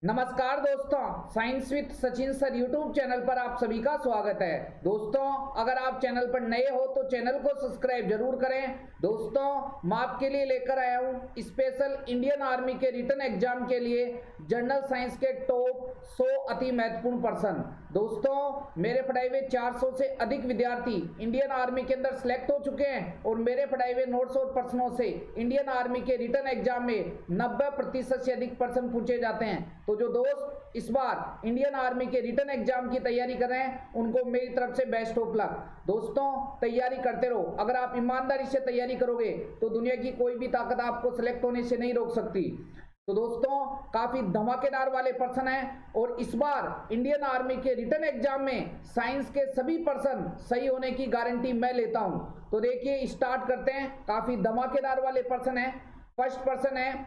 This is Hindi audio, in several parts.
नमस्कार दोस्तों, science with Sachin sir YouTube channel पर आप सभी का स्वागत है। दोस्तों, अगर आप चैनल पर नए हो तो चैनल को सब्सक्राइब जरूर करें। दोस्तों, मैं आपके लिए लेकर आया हूं स्पेशल इंडियन आर्मी के रिटन एग्जाम के लिए जनरल साइंस के टॉप 100 अति महत्वपूर्ण प्रश्न। दोस्तों, मेरे पढ़ाए हुए 400 से अधिक विद्यार्थी इंडियन आर्मी के अंदर सिलेक्ट हो चुके हैं और मेरे पढ़ाए हुए नोट्स और प्रश्नों से इंडियन आर्मी के रिटन एग्जाम में 90% से अधिक प्रश्न पूछे जाते हैं। तो जो दोस्त इस बार इंडियन आर्मी के रिटन एग्जाम की तैयारी कर रहे हैं उनको मेरी तरफ से बेस्ट ऑफ लक। दोस्तों, तैयारी करते रहो। अगर आप ईमानदारी से तैयारी करोगे तो दुनिया की कोई भी ताकत आपको सिलेक्ट होने से नहीं रोक सकती। तो दोस्तों, काफी धमाकेदार वाले प्रश्न हैं और इस बार इंडियन आर्मी के रिटन एग्जाम में साइंस के सभी प्रश्न सही होने की गारंटी मैं लेता हूं। तो देखिए, स्टार्ट करते हैं। काफी धमाकेदार वाले प्रश्न है। फर्स्ट प्रश्न है,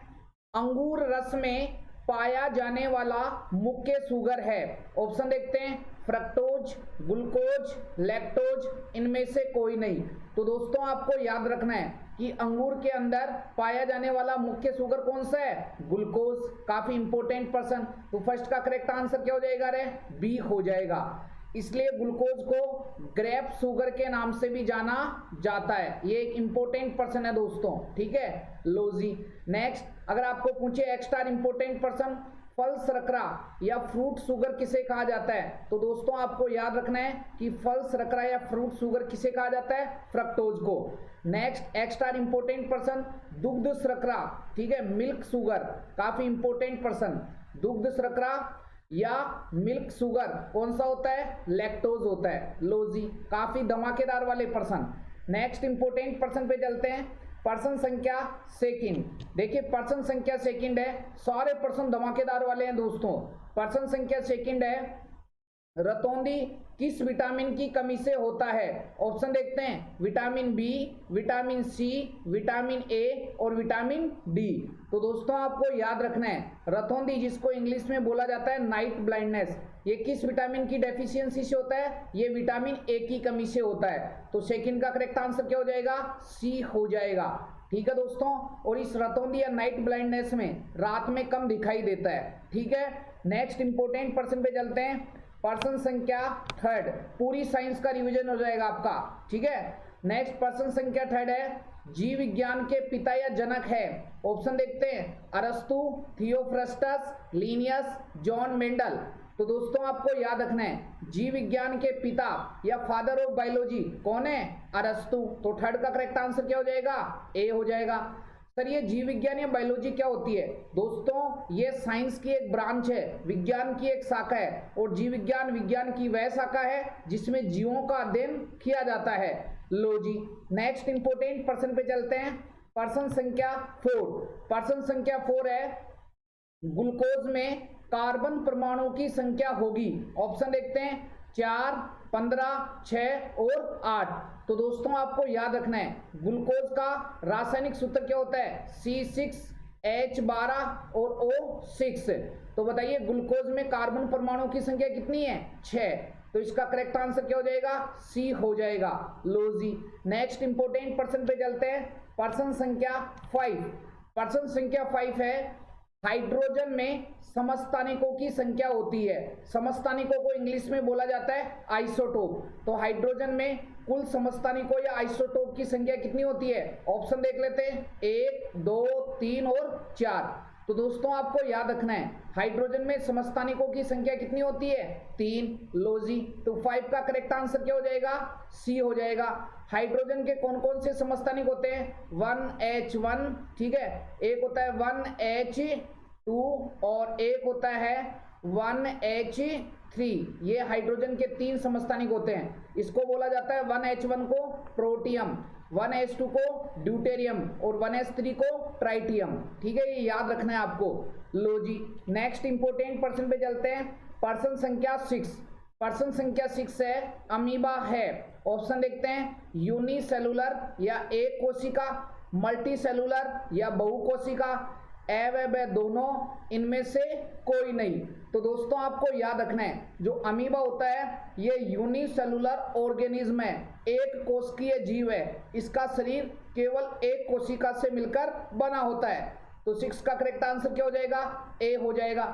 अंगूर रस में पाया जाने वाला मुख्य शुगर है। ऑप्शन देखते हैं, फ्रक्टोज, ग्लूकोज, लैक्टोज, इनमें से कोई नहीं। तो दोस्तों, आपको याद रखना है कि अंगूर के अंदर पाया जाने वाला मुख्य शुगर कौन सा है? ग्लूकोज। काफी इंपॉर्टेंट प्रश्न। तो फर्स्ट का करेक्ट आंसर क्या हो जाएगा? रे बी हो जाएगा। इसलिए ग्लूकोज को ग्रेप शुगर के नाम से भी जाना जाता है। ये एक इंपॉर्टेंट प्रश्न है दोस्तों, ठीक है। लो जी, नेक्स्ट अगर आपको पूछे एक्स्ट्रा इंपॉर्टेंट प्रश्न, फल शर्करा या फ्रूट शुगर किसे कहा जाता है? तो दोस्तों, आपको याद रखना है कि फल शर्करा या फ्रूट शुगर किसे कहा जाता है? फ्रक्टोज को। नेक्स्ट एक्स्ट्रा इंपॉर्टेंट प्रश्न, दुग्ध शर्करा, ठीक है, मिल्क शुगर। काफी इंपॉर्टेंट प्रश्न, दुग्ध शर्करा या मिल्क शुगर कौन सा होता है? लैक्टोज होता है। लो जी, काफी धमाकेदार वाले प्रश्न। नेक्स्ट इंपॉर्टेंट प्रश्न पे चलते हैं। प्रश्न संख्या सेकंड। देखिए, प्रश्न संख्या सेकंड है, सारे प्रश्न धमाकेदार वाले हैं दोस्तों। प्रश्न संख्या सेकंड है, रतौंधी किस विटामिन की कमी से होता है? ऑप्शन देखते हैं, vitamin B, vitamin C, vitamin A और विटामिन डी। तो दोस्तों, आपको याद रखना है, रतौंधी जिसको इंग्लिश में बोला जाता है नाइट ब्लाइंडनेस, ये किस विटामिन की डेफिशिएंसी से होता है? ये विटामिन ए की कमी से होता है। तो सेकंड का करेक्ट आंसर क्या हो जाएगा? सी हो जाएगा, ठीक है दोस्तों। और इस रतौंधी या नाइट ब्लाइंडनेस में रात में कम दिखाई देता है, ठीक है। नेक्स्ट इंपॉर्टेंट प्रश्न पे चलते हैं। प्रश्न संख्या थर्ड, पूरी साइंस का रिवीजन हो जाएगा आपका, ठीक है। नेक्स्ट प्रश्न संख्या थर्ड है, जीव विज्ञान के पिता या जनक है। ऑप्शन देखते हैं, अरस्तु, थियोफ्रस्टस, लिनियस, जॉन मेंडल। तो दोस्तों, आपको याद रखना है, जीव विज्ञान के पिता या फादर ऑफ बायोलॉजी कौन है? अरस्तु। तो थर्ड का करेक्ट आंसर क्या हो जाएगा? ए हो जाएगा। सर, ये जीव विज्ञान या बायोलॉजी क्या होती है? दोस्तों, ये साइंस की एक ब्रांच है, विज्ञान की एक शाखा है। और जीव विज्ञान विज्ञान की वह शाखा है जिसमें जीवों का अध्ययन किया जाता है। लो जी, नेक्स्ट इंपोर्टेंट प्रश्न पे चलते हैं। प्रश्न संख्या 4। प्रश्न संख्या 4 है, ग्लूकोज में कार्बन परमाणु की संख्या होगी। ऑप्शन देखते हैं, 4, 15, 6 और 8। तो दोस्तों, आपको याद रखना है, ग्लूकोज का रासायनिक सूत्र क्या होता है? C6H12 और O6। तो बताइए, ग्लूकोज में कार्बन परमाणु की संख्या कितनी है? 6। तो इसका करेक्ट आंसर क्या हो जाएगा? सी हो जाएगा। लो जी, नेक्स्ट इंपोर्टेंट प्रश्न पे चलते हैं। प्रश्न संख्या 5। प्रश्न संख्या 5 है, हाइड्रोजन में समस्थानिकों की संख्या होती है। समस्थानिकों को इंग्लिश में बोला जाता है आइसोटोप। तो हाइड्रोजन में कुल समस्थानिकों या आइसोटोप की संख्या कितनी होती है? ऑप्शन देख लेते हैं, 1, 2, 3 और 4। तो दोस्तों, आपको याद रखना है, हाइड्रोजन में समस्थानिकों की संख्या कितनी होती है? 3। लो जी, तो 5 का करेक्ट आंसर क्या हो जाएगा? सी हो जाएगा। हाइड्रोजन के कौन कौन से समस्थानिक होते हैं? 1H1, ठीक है, एक होता है 1H2 और एक होता है 1H3। ये हाइड्रोजन के 3 समस्थानिक होते हैं। इसको बोला जाता है 1H1 को प्रोटियम, 1H2 को ड्यूटेरियम और 1H3 को ट्राइटियम, ठीक है। ये याद रखना है आपको। लो जी, नेक्स्ट इंपोर्टेंट प्रश्न पे चलते हैं। प्रश्न संख्या 6। प्रश्न संख्या 6 है, अमीबा है। ऑप्शन देखते हैं, यूनिसेलुलर या एक कोशिका, मल्टी सेलुलर या बहुकोशिका, व दोनों, इनमें से कोई नहीं। तो दोस्तों, आपको याद रखना है, जो अमीबा होता है ये यूनिसेलुलर ऑर्गेनिज्म है, एक कोशिकीय जीव है। इसका शरीर केवल एक कोशिका से मिलकर बना होता है। तो 6 का करेक्ट आंसर क्या हो जाएगा? ए हो जाएगा।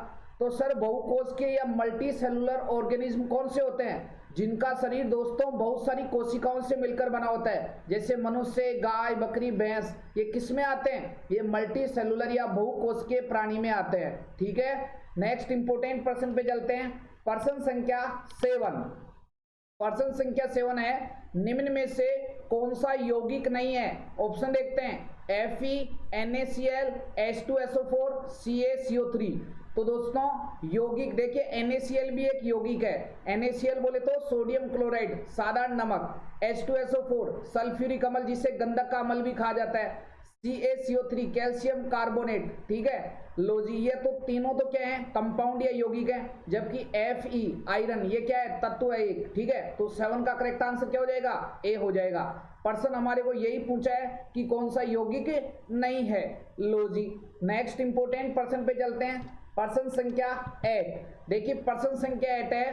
तो सर बहुकोशिकीय या मल्टी सेलुलर ऑर्गेनिज्म कौन से होते हैं? जिनका शरीर दोस्तों बहुत सारी कोशिकाओं से मिलकर बना होता है, जैसे मनुष्य, गाय, बकरी, भैंस। ये किस में आते हैं? ये मल्टी सेलुलर या बहुकोशिकीय प्राणी में आते हैं। ठीक है, नेक्स्ट इंपोर्टेंट प्रश्न पे चलते हैं। प्रश्न संख्या 7। प्रश्न संख्या 7 है, निम्न में से कौन सा यौगिक नहीं है? ऑप्शन देखते हैं, Fe, NaCl, H2SO4, CaCO3। तो दोस्तों यौगिक देखिए, NaCl भी एक यौगिक है। NaCl बोले तो सोडियम क्लोराइड, साधारण नमक। H2SO4 सल्फ्यूरिक अम्ल, जिसे गंधक का अम्ल भी कहा जाता है। CaCO3 calcium carbonate. ठीक है, लो जी, ये तो तीनों तो क्या है? कंपाउंड या यौगिक है। जबकि Fe आयरन, ये क्या है? तत्व है एक। ठीक है, तो 7 का करेक्ट आंसर क्या हो जाएगा? ए हो जाएगा। प्रश्न हमारे को यही पूछा है कि कौन सा यौगिक नहीं है। लो जी, नेक्स्ट इंपोर्टेंट प्रश्न पे चलते हैं। प्रश्न संख्या 8। देखिए प्रश्न संख्या 8 है,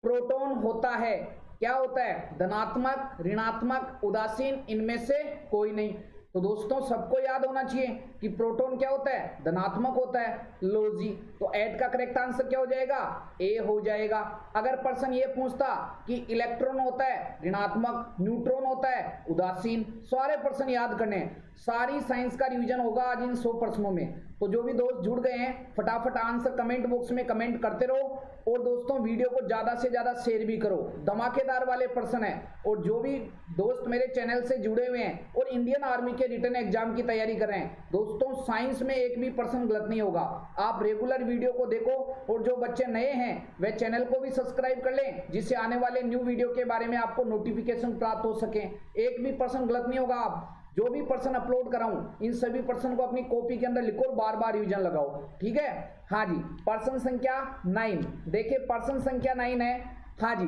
प्रोटॉन होता है, क्या होता है? धनात्मक, ऋणात्मक, उदासीन, इनमें से कोई नहीं। तो दोस्तों सबको याद होना चाहिए कि प्रोटॉन क्या होता है? धनात्मक होता है। लो जी, तो 8 का करेक्ट आंसर क्या हो जाएगा? ए हो जाएगा। अगर प्रश्न ये पूछता कि इलेक्ट्रॉन होता है ऋणात्मक, न्यूट्रॉन होता है उदासीन, सारे प्रश्न याद करने हैं। सारी साइंस का रिवीजन होगा आज इन 100 प्रश्नों में। तो जो भी दोस्त जुड़ गए हैं फटाफट आंसर कमेंट बॉक्स में कमेंट करते रहो, और दोस्तों वीडियो को ज्यादा से ज्यादा शेयर भी करो। धमाकेदार वाले प्रश्न है। और जो भी दोस्त मेरे चैनल से जुड़े हुए हैं और इंडियन आर्मी के रिटन एग्जाम की तैयारी कर रहे हैं, दोस्तों साइंस में एक भी प्रश्न गलत नहीं होगा। आप रेगुलर वीडियो को देखो, और जो बच्चे नए हैं वे चैनल को भी सब्सक्राइब कर लें, जिससे आने वाले न्यू वीडियो के बारे में आपको नोटिफिकेशन प्राप्त हो सके। एक भी प्रश्न गलत नहीं होगा। आप जो भी प्रश्न अपलोड कराऊं, इन सभी प्रश्न को अपनी कॉपी के अंदर लिखो और बार बार रिवीजन लगाओ। ठीक है, हाँ जी। प्रश्न संख्या 9। देखिए प्रश्न संख्या 9 है, हाँ जी,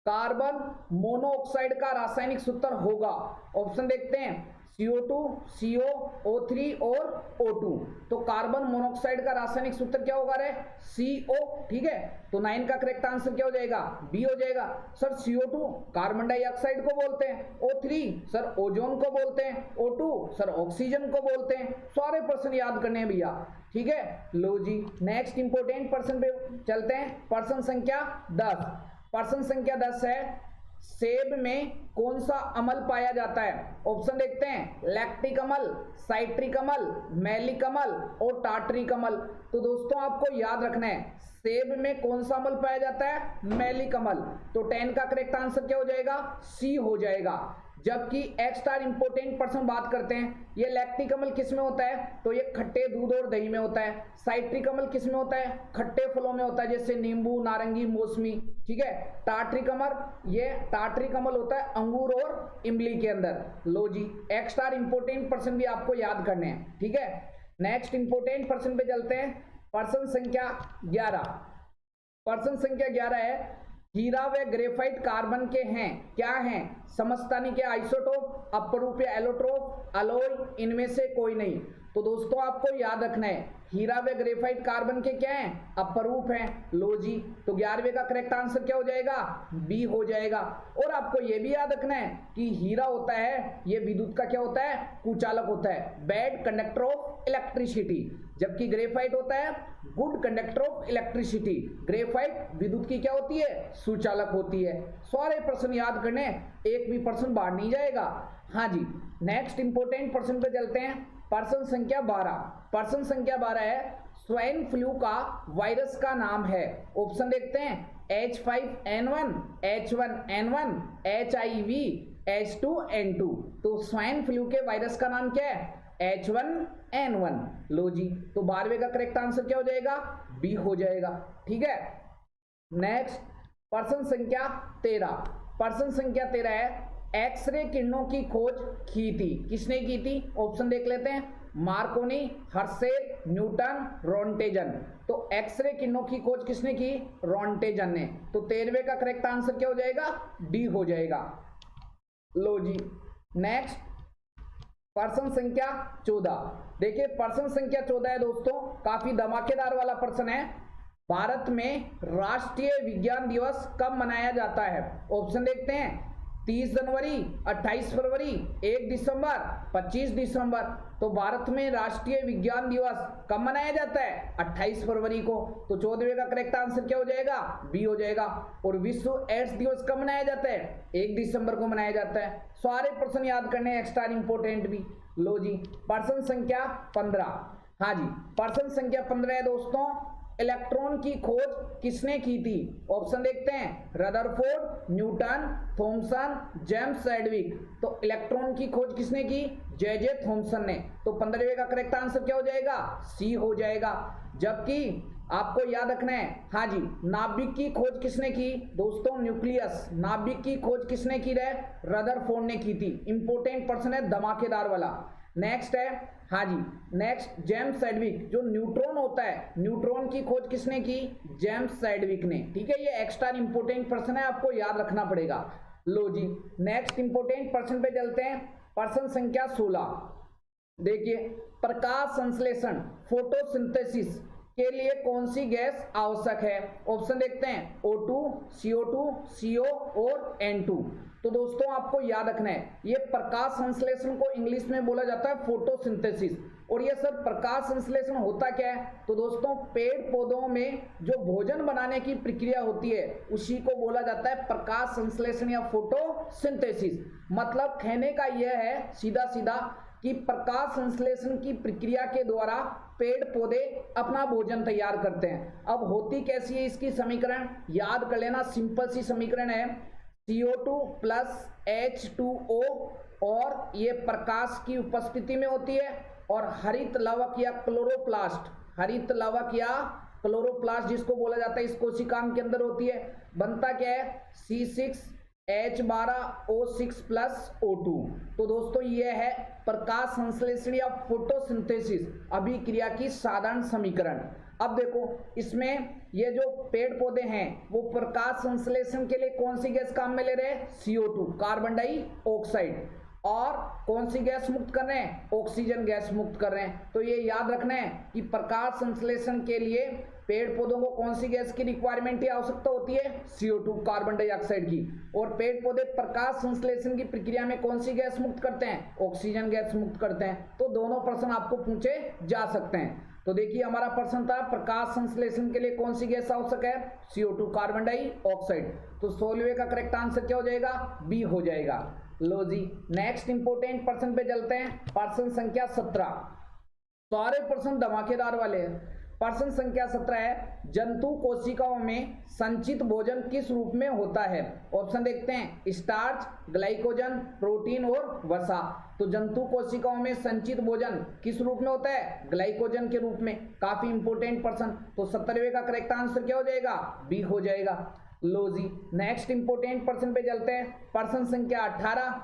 कार्बन मोनोऑक्साइड का रासायनिक सूत्र होगा। ऑप्शन देखते हैं, CO2, CO, O3 और O2। तो कार्बन मोनोऑक्साइड का रासायनिक सूत्र क्या होगा रे? CO। ठीक है, तो 9 का करेक्ट आंसर क्या हो जाएगा? बी हो जाएगा। सर CO2 कार्बन डाइऑक्साइड को बोलते हैं, O3 सर ओजोन को बोलते हैं, O2 सर ऑक्सीजन को बोलते हैं। सारे प्रश्न याद करने हैं भैया। ठीक है, लो जी, नेक्स्ट इंपोर्टेंट प्रश्न पे चलते हैं। प्रश्न संख्या 10। प्रश्न संख्या 10 है, सेब में कौन सा अम्ल पाया जाता है? ऑप्शन देखते हैं, लैक्टिक अम्ल, साइट्रिक अम्ल, मैलिक अम्ल और टार्टरिक अम्ल। तो दोस्तों आपको याद रखना है, सेब में कौन सा अम्ल पाया जाता है? मैलिक अम्ल। तो 10 का करेक्ट आंसर क्या हो जाएगा? सी हो जाएगा। जबकि एक्स्ट्रा इंपोर्टेंट प्रश्न बात करते हैं, ये लैक्टिक अम्ल किस में होता है? तो ये खट्टे दूध और दही में होता है। साइट्रिक अम्ल किस में होता है? खट्टे फलों में होता है, जैसे नींबू, नारंगी, मौसमी। ठीक है, टार्टरिक अम्ल, ये टार्टरिक अम्ल होता है अंगूर और इमली के अंदर। लो जी, एक्स्ट्रा इंपोर्टेंट प्रश्न भी आपको याद करने हैं। ठीक है, नेक्स्ट इंपोर्टेंट प्रश्न पे चलते हैं। प्रश्न संख्या 11। प्रश्न संख्या 11 है, हीरा व ग्रेफाइट कार्बन के हैं, क्या हैं? समस्थानिक के आइसोटोप, अपरूप या एलोट्रोप, अलॉय, इनमें से कोई नहीं। तो दोस्तों आपको याद रखना है, हीरा व ग्रेफाइट कार्बन के क्या हैं? अपरूप हैं। लो जी, तो 11वें का करेक्ट आंसर क्या हो जाएगा? बी हो जाएगा। और आपको यह भी याद रखना है कि हीरा होता है, ये विद्युत का क्या होता है? कुचालक होता है, बैड कंडक्टर ऑफ इलेक्ट्रिसिटी। जबकि ग्रेफाइट होता है good conductor of electricity. Graphite विद्युत की क्या होती है? सुचालक होती है। सारे प्रश्न याद करने, एक भी प्रश्न बाहर नहीं जाएगा। हाँ जी, नेक्स्ट इंपोर्टेंट प्रश्न पे चलते हैं। प्रश्न संख्या 12। प्रश्न संख्या 12 है, स्वाइन फ्लू का वायरस का नाम है। ऑप्शन देखते हैं, H5N1, H1N1, HIV, H2N2। तो स्वाइन फ्लू के वायरस का नाम क्या है? H1N1। लो जी, तो 12वें का करेक्ट आंसर क्या हो जाएगा? बी हो जाएगा। ठीक है, नेक्स्ट प्रश्न संख्या 13। प्रश्न संख्या 13 है, एक्सरे किरणों की खोज की थी, किसने की थी? ऑप्शन देख लेते हैं, मार्कोनी, हर्शेल, न्यूटन, रोंटेजन। तो एक्सरे किरणों की खोज किसने की? रोंटेजन ने। तो 13वें का करेक्ट आंसर क्या हो जाएगा? डी हो जाएगा। लो जी, नेक्स्ट प्रश्न संख्या 14। देखिए प्रश्न संख्या 14 है दोस्तों, काफी धमाकेदार वाला प्रश्न है। भारत में राष्ट्रीय विज्ञान दिवस कब मनाया जाता है? ऑप्शन देखते हैं, 30 जनवरी, 28 फरवरी, 1 दिसंबर, 25 दिसंबर। तो भारत में राष्ट्रीय विज्ञान दिवस कब मनाया जाता है? 28 फरवरी को। तो 14वें का करेक्ट आंसर क्या हो जाएगा? बी हो जाएगा। और विश्व एड्स दिवस कब मनाया जाता है? 1 दिसंबर को मनाया जाता है। सारे प्रश्न याद करने एक्स्ट्रा इंपोर्टेंट भी। लो जी, प्रश्न संख्या 15। हाँ जी, प्रश्न संख्या 15 है दोस्तों, इलेक्ट्रॉन की खोज किसने की थी? ऑप्शन देखते हैं, Rutherford, Newton, Thomson, James Chadwick. तो इलेक्ट्रॉन की खोज किसने की? जे थॉमसन ने। तो 15वें का करेक्ट आंसर क्या हो जाएगा? सी हो जाएगा। जबकि आपको याद रखना है, हाँ जी, नाभिक की खोज किसने की? दोस्तों न्यूक्लियस, नाभिक की खोज किसने की? रदरफोर्ड ने की थी। इंपोर्टेंट प्रश्न है, धमाकेदार वाला। नेक्स्ट है, हाँ जी, नेक्स्ट जेम्स चैडविक, जो न्यूट्रॉन होता है, न्यूट्रॉन की खोज किसने की? जेम्स चैडविक ने। ठीक है, ये एक्स्ट्रा इंपोर्टेंट प्रश्न है, आपको याद रखना पड़ेगा। लो जी, नेक्स्ट इंपोर्टेंट प्रश्न पे चलते हैं। प्रश्न संख्या 16। देखिए, प्रकाश संश्लेषण फोटोसिंथेसिस के लिए कौन सी गैस आवश्यक है? ऑप्शन देखते हैं, O2, CO2, CO और N2। तो दोस्तों आपको याद रखना है, ये प्रकाश संश्लेषण को इंग्लिश में बोला जाता है फोटोसिंथेसिस। और ये सर प्रकाश संश्लेषण होता क्या है? तो दोस्तों पेड़ पौधों में जो भोजन बनाने की प्रक्रिया होती है उसी को बोला जाता है प्रकाश संश्लेषण या फोटोसिंथेसिस। मतलब कहने का यह है सीधा सीधा कि प्रकाश संश्लेषण की प्रक्रिया के द्वारा पेड़ पौधे अपना भोजन तैयार करते हैं। अब होती कैसी है इसकी समीकरण? याद कर लेना, सिंपल सी समीकरण है, CO2 प्लस H2O, और ये प्रकाश की उपस्थिति में होती है। और हरित लवक या क्लोरोप्लास्ट, हरित लवक या क्लोरोप्लास्ट जिसको बोला जाता है, इस कोशिकांग के अंदर होती है। बनता क्या है? C6H12O6 plus O2। तो दोस्तों ये है प्रकाश संश्लेषण या फोटोसिंथेसिस अभिक्रिया की साधारण समीकरण। अब देखो, इसमें ये जो पेड़ पौधे हैं वो प्रकाश संश्लेषण के लिए कौन सी गैस काम में ले रहे हैं? CO2, carbon dioxide. और कौन सी गैस मुक्त कर रहे हैं? ऑक्सीजन गैस मुक्त कर रहे हैं। तो ये याद रखना है कि प्रकाश संश्लेषण के लिए पेड़ पौधों को कौन सी गैस की रिक्वायरमेंट या आवश्यकता होती है? CO2, कार्बन डाइऑक्साइड की। और पेड़ पौधे प्रकाश संश्लेषण की प्रक्रिया में कौन सी गैस मुक्त करते हैं? ऑक्सीजन गैस मुक्त करते हैं। तो दोनों प्रश्न आपको पूछे जा सकते हैं। तो देखिए, हमारा प्रश्न था प्रकाश संश्लेषण के लिए कौन सी गैस आवश्यक है? CO2, carbon dioxide. तो 16वें का करेक्ट आंसर क्या हो जाएगा? बी हो जाएगा। लो जी, नेक्स्ट इंपोर्टेंट प्रश्न पे चलते हैं। प्रश्न संख्या 17। सारे प्रश्न धमाकेदार वाले हैं। प्रश्न संख्या 17 है, जंतु कोशिकाओं में संचित भोजन किस रूप में होता है? ऑप्शन देखते हैं, स्टार्च, ग्लाइकोजन, प्रोटीन और वसा। तो जंतु कोशिकाओं में संचित भोजन किस रूप में होता है? ग्लाइकोजन के रूप में। काफी इंपोर्टेंट प्रश्न। तो 17वें का करेक्ट आंसर क्या हो जाएगा? बी हो जाएगा। लो जी, नेक्स्ट इंपोर्टेंट प्रश्न पे चलते हैं। प्रश्न संख्या 18,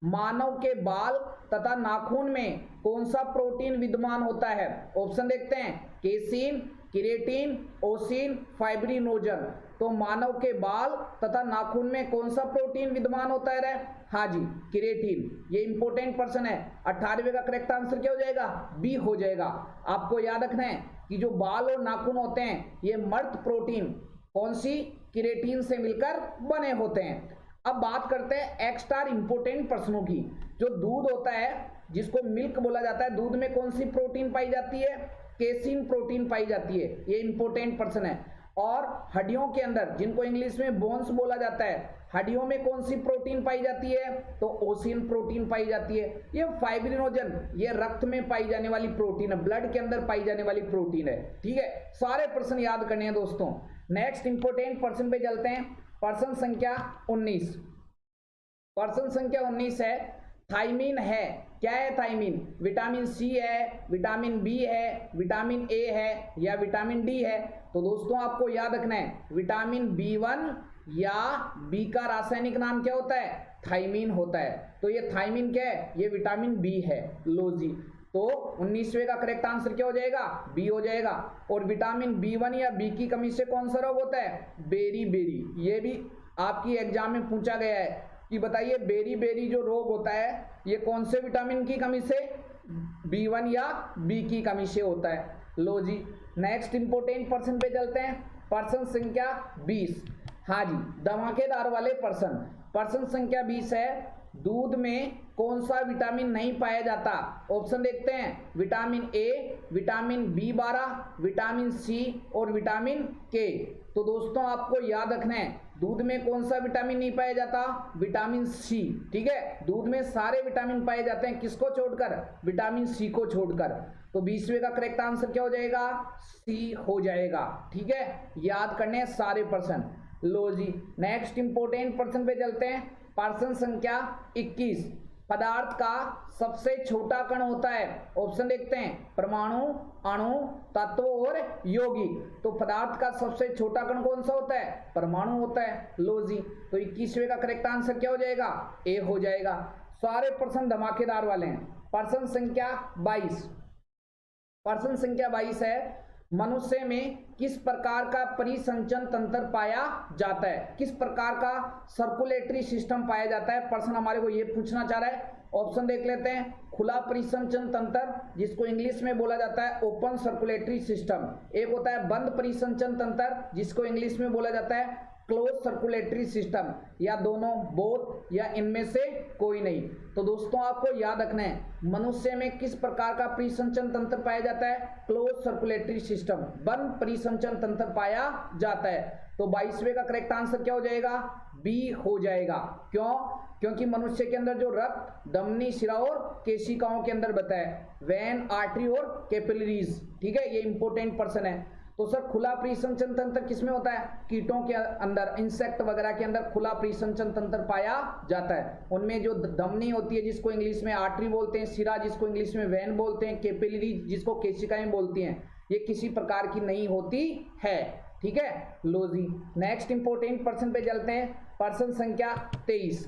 मानव के बाल तथा नाखून में कौन सा प्रोटीन विद्यमान होता है? ऑप्शन देखते हैं, केसिन, केराटिन, ओसिन, फाइब्रिनोजन। तो मानव के बाल तथा नाखून में कौन सा प्रोटीन विद्यमान होता है? हाँ जी, केराटिन। ये इंपोर्टेंट प्रश्न है। 18वें का करेक्ट आंसर क्या हो जाएगा? बी हो जाएगा। आपको याद रखना है कि जो बाल और नाखून होते हैं ये मर्द प्रोटीन कौन सी? केराटिन से मिलकर बने होते हैं। अब बात करते हैं एक्स्ट्रा इंपोर्टेंट प्रश्नों की। जो दूध होता है जिसको मिल्क बोला जाता है, दूध में कौन सी प्रोटीन पाई जाती है? केसिन प्रोटीन पाई जाती है। ये इंपोर्टेंट प्रश्न है। और हड्डियों के अंदर, जिनको इंग्लिश में बोन्स बोला जाता है, हड्डियों में कौन सी प्रोटीन पाई जाती है? तो ओसिन प्रोटीन पाई जाती है। ये फाइब्रिनोजन, ये रक्त में पाई जाने वाली प्रोटीन है, ब्लड के अंदर पाई जाने वाली प्रोटीन है। ठीक है, सारे प्रश्न याद करने हैं दोस्तों। नेक्स्ट इंपोर्टेंट प्रश्न पे चलते हैं। प्रश्न संख्या 19। प्रश्न संख्या 19 है, थायमीन है। क्या है थायमीन? विटामिन सी है, विटामिन बी है, विटामिन ए है या विटामिन डी है? तो दोस्तों आपको याद रखना है, विटामिन B1 या बी का रासायनिक नाम क्या होता है? थायमीन होता है। तो ये थायमीन क्या है? ये विटामिन बी है। लो जी, तो 19वें का करेक्ट आंसर क्या हो जाएगा? बी हो जाएगा। और विटामिन B1 या बी की कमी से कौन सा रोग होता है? Beriberi. ये भी आपकी एग्जाम में पूछा गया है कि बताइए बेरी बेरी जो रोग होता है ये कौन से विटामिन की कमी से? B1 या बी की कमी से होता है। लो जी, नेक्स्ट इंपोर्टेंट प्रश्न पे चलते हैं। प्रश्न संख्या 20। हाँ जी, धमाकेदार वाले प्रश्न। प्रश्न संख्या 20 है, दूध में कौन सा विटामिन नहीं पाया जाता? ऑप्शन देखते हैं, vitamin A, vitamin B12, vitamin C और विटामिन के। तो दोस्तों आपको याद रखना है, दूध में कौन सा विटामिन नहीं पाया जाता? Vitamin C. ठीक है, दूध में सारे विटामिन पाए जाते हैं, किसको छोड़कर? विटामिन सी को छोड़कर। तो 20वें का करेक्ट आंसर क्या हो जाएगा? सी हो जाएगा। ठीक है, याद करने सारे प्रश्न। लो जी, नेक्स्ट इंपोर्टेंट प्रश्न पे चलते हैं। प्रश्न संख्या 21, पदार्थ का सबसे छोटा कण होता है। ऑप्शन देखते हैं, परमाणु, अणु, तत्व और यौगिक। तो पदार्थ का सबसे छोटा कण कौन सा होता है? परमाणु होता है। लो जी, तो 21वें का करेक्ट आंसर क्या हो जाएगा? ए हो जाएगा। सारे प्रश्न धमाकेदार वाले हैं। प्रश्न संख्या 22, प्रश्न संख्या 22 है, मनुष्य में किस प्रकार का परिसंचन तंत्र पाया जाता है? किस प्रकार का सर्कुलेटरी सिस्टम पाया जाता है? प्रश्न हमारे को ये पूछना चाह रहा है। ऑप्शन देख लेते हैं, खुला परिसंचन तंत्र जिसको इंग्लिश में बोला जाता है ओपन सर्कुलेटरी सिस्टम। एक होता है बंद परिसंचन तंत्र जिसको इंग्लिश में बोला जाता है क्लोज सर्कुलेटरी सिस्टम, या दोनों, बोथ, या इनमें से कोई नहीं। तो दोस्तों आपको याद रखना है, मनुष्य में किस प्रकार का परिसंचन तंत्र पाया जाता है? क्लोज सर्कुलेटरी सिस्टम, बंद परिसंचन तंत्र पाया जाता है। तो 22वें का करेक्ट आंसर क्या हो जाएगा? बी हो जाएगा। क्यों? क्योंकि मनुष्य के अंदर जो रक्त, धमनी, शिरा और केशिकाओं के अंदर बता है, वेन, आर्टरी और कैपिलरीज। ठीक है, ये इंपॉर्टेंट पर्सन है। तो सर खुला परिसंचन तंत्र किसमें होता है? कीटों के अंदर, इंसेक्ट वगैरह के अंदर खुला परिसंचन तंत्र पाया जाता है। उनमें जो धमनी होती है जिसको इंग्लिश में आर्टरी बोलते हैं, शिरा जिसको इंग्लिश में वेन बोलते हैं, कैपिलरी जिसको केशिकाएं बोलती हैं, ये किसी प्रकार की नहीं होती है। ठीक है, लो जी, नेक्स्ट इंपोर्टेंट प्रश्न पे चलते हैं। प्रश्न संख्या 23,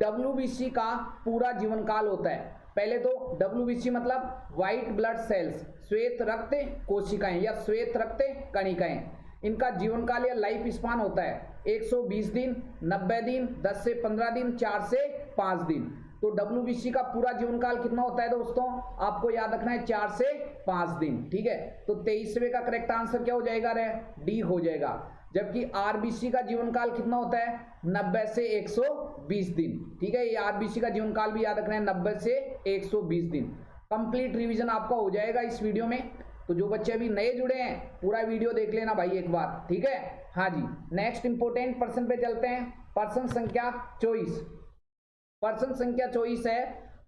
WBC का पूरा जीवन काल होता है। पहले तो WBC मतलब व्हाइट ब्लड सेल्स, श्वेत रक्त कोशिकाएं या श्वेत रक्त कणिकाएं। इनका जीवन काल या लाइफ स्पान होता है 120 दिन, 90 दिन, 10 से 15 दिन, 4 से 5 दिन। तो WBC का पूरा जीवन काल कितना होता है दोस्तों? आपको याद रखना है 4 से 5 दिन। ठीक है, तो 23वें का करेक्ट आंसर क्या हो जाएगा? रे डी हो जाएगा। जबकि RBC का जीवन काल कितना होता है? 90 से 120 दिन। ठीक है, ये RBC का जीवन काल भी याद रखना है, 90 से 120 दिन। कंप्लीट रिवीजन आपका हो जाएगा इस वीडियो में। तो जो बच्चे अभी नए जुड़े हैं पूरा वीडियो देख लेना भाई एक बार। ठीक है, हाँ जी, नेक्स्ट इंपोर्टेंट प्रश्न पे चलते हैं। प्रश्न संख्या 24, प्रश्न संख्या 24 है,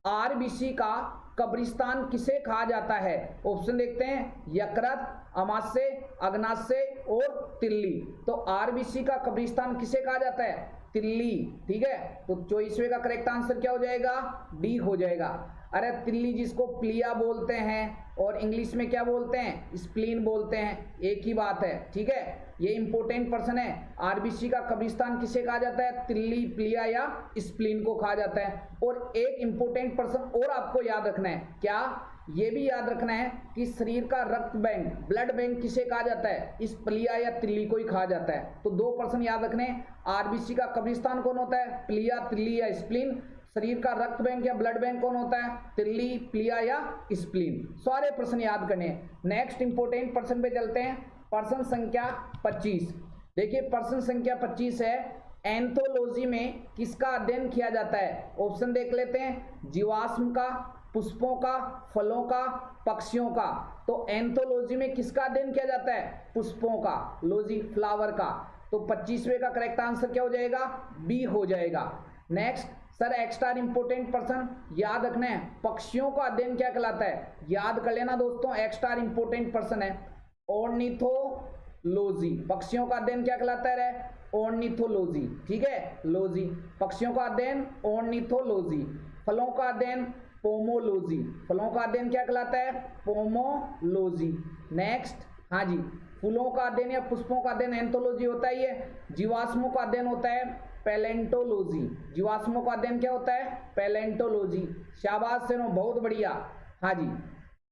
RBC का कब्रिस्तान किसे कहा जाता है? ऑप्शन देखते हैं, यकृत, अमाशय, अग्नाशय और तिल्ली। तो RBC का कब्रिस्तान किसे कहा जाता है? तिल्ली। ठीक है, तो 24वें का करेक्ट आंसर क्या हो जाएगा? डी हो जाएगा। अरे तिल्ली जिसको प्लिया बोलते हैं और इंग्लिश में क्या बोलते हैं? स्प्लीन बोलते हैं, एक ही बात है। ठीक है, ये इंपोर्टेंट पर्सन है। RBC का कब्रिस्तान किसे कहा जाता है? तिल्ली, प्लिया या स्प्लीन को कहा जाता है। और एक इंपोर्टेंट पर्सन और आपको याद रखना है, क्या? ये भी याद रखना है कि शरीर का रक्त बैंक, ब्लड बैंक किसे कहा जाता है? इस प्लिया या तिल्ली को ही कहा जाता है। तो 2 पर्सन याद रखने। RBC का कब्रिस्तान कौन होता है? प्लिया, तिल्ली या स्प्लीन। शरीर का रक्त बैंक या ब्लड बैंक कौन होता है? तिल्ली, प्लिया या स्प्लीन। सारे प्रश्न याद करने। नेक्स्ट इंपोर्टेंट प्रश्न पे चलते हैं। प्रश्न संख्या 25, देखिए प्रश्न संख्या 25 है, एंथोलॉजी में किसका अध्ययन किया जाता है? ऑप्शन देख लेते हैं, जीवाश्म का, पुष्पों का, फलों का, पक्षियों का। तो एंथोलॉजी में किसका अध्ययन किया जाता है? पुष्पों का, लोजी फ्लावर का। तो 25वें का करेक्ट आंसर क्या हो जाएगा? बी हो जाएगा। Next sir extra important person याद रखना है, पक्षियों का अध्ययन क्या कहलाता है? याद कर लेना दोस्तों, एक्स्ट्रा इंपोर्टेंट पर्सन है ऑर्निथोलॉजी। पक्षियों का अध्ययन क्या कहलाता है? ऑर्निथोलॉजी। ठीक है, लॉजी, पक्षियों का अध्ययन ऑर्निथोलॉजी। फलों का अध्ययन पोमोलॉजी। फलों का अध्ययन क्या कहलाता है? पोमोलॉजी। नेक्स्ट, हाँ जी, फूलों का अध्ययन या पुष्पों का अध्ययन एंथोलॉजी होता है। ये जीवाश्मों का अध्ययन होता है पैलेंटोलॉजी। जीवाश्मों का अध्ययन क्या होता है? पैलेंटोलॉजी। शाबाश से नो, बहुत बढ़िया। हाँ जी,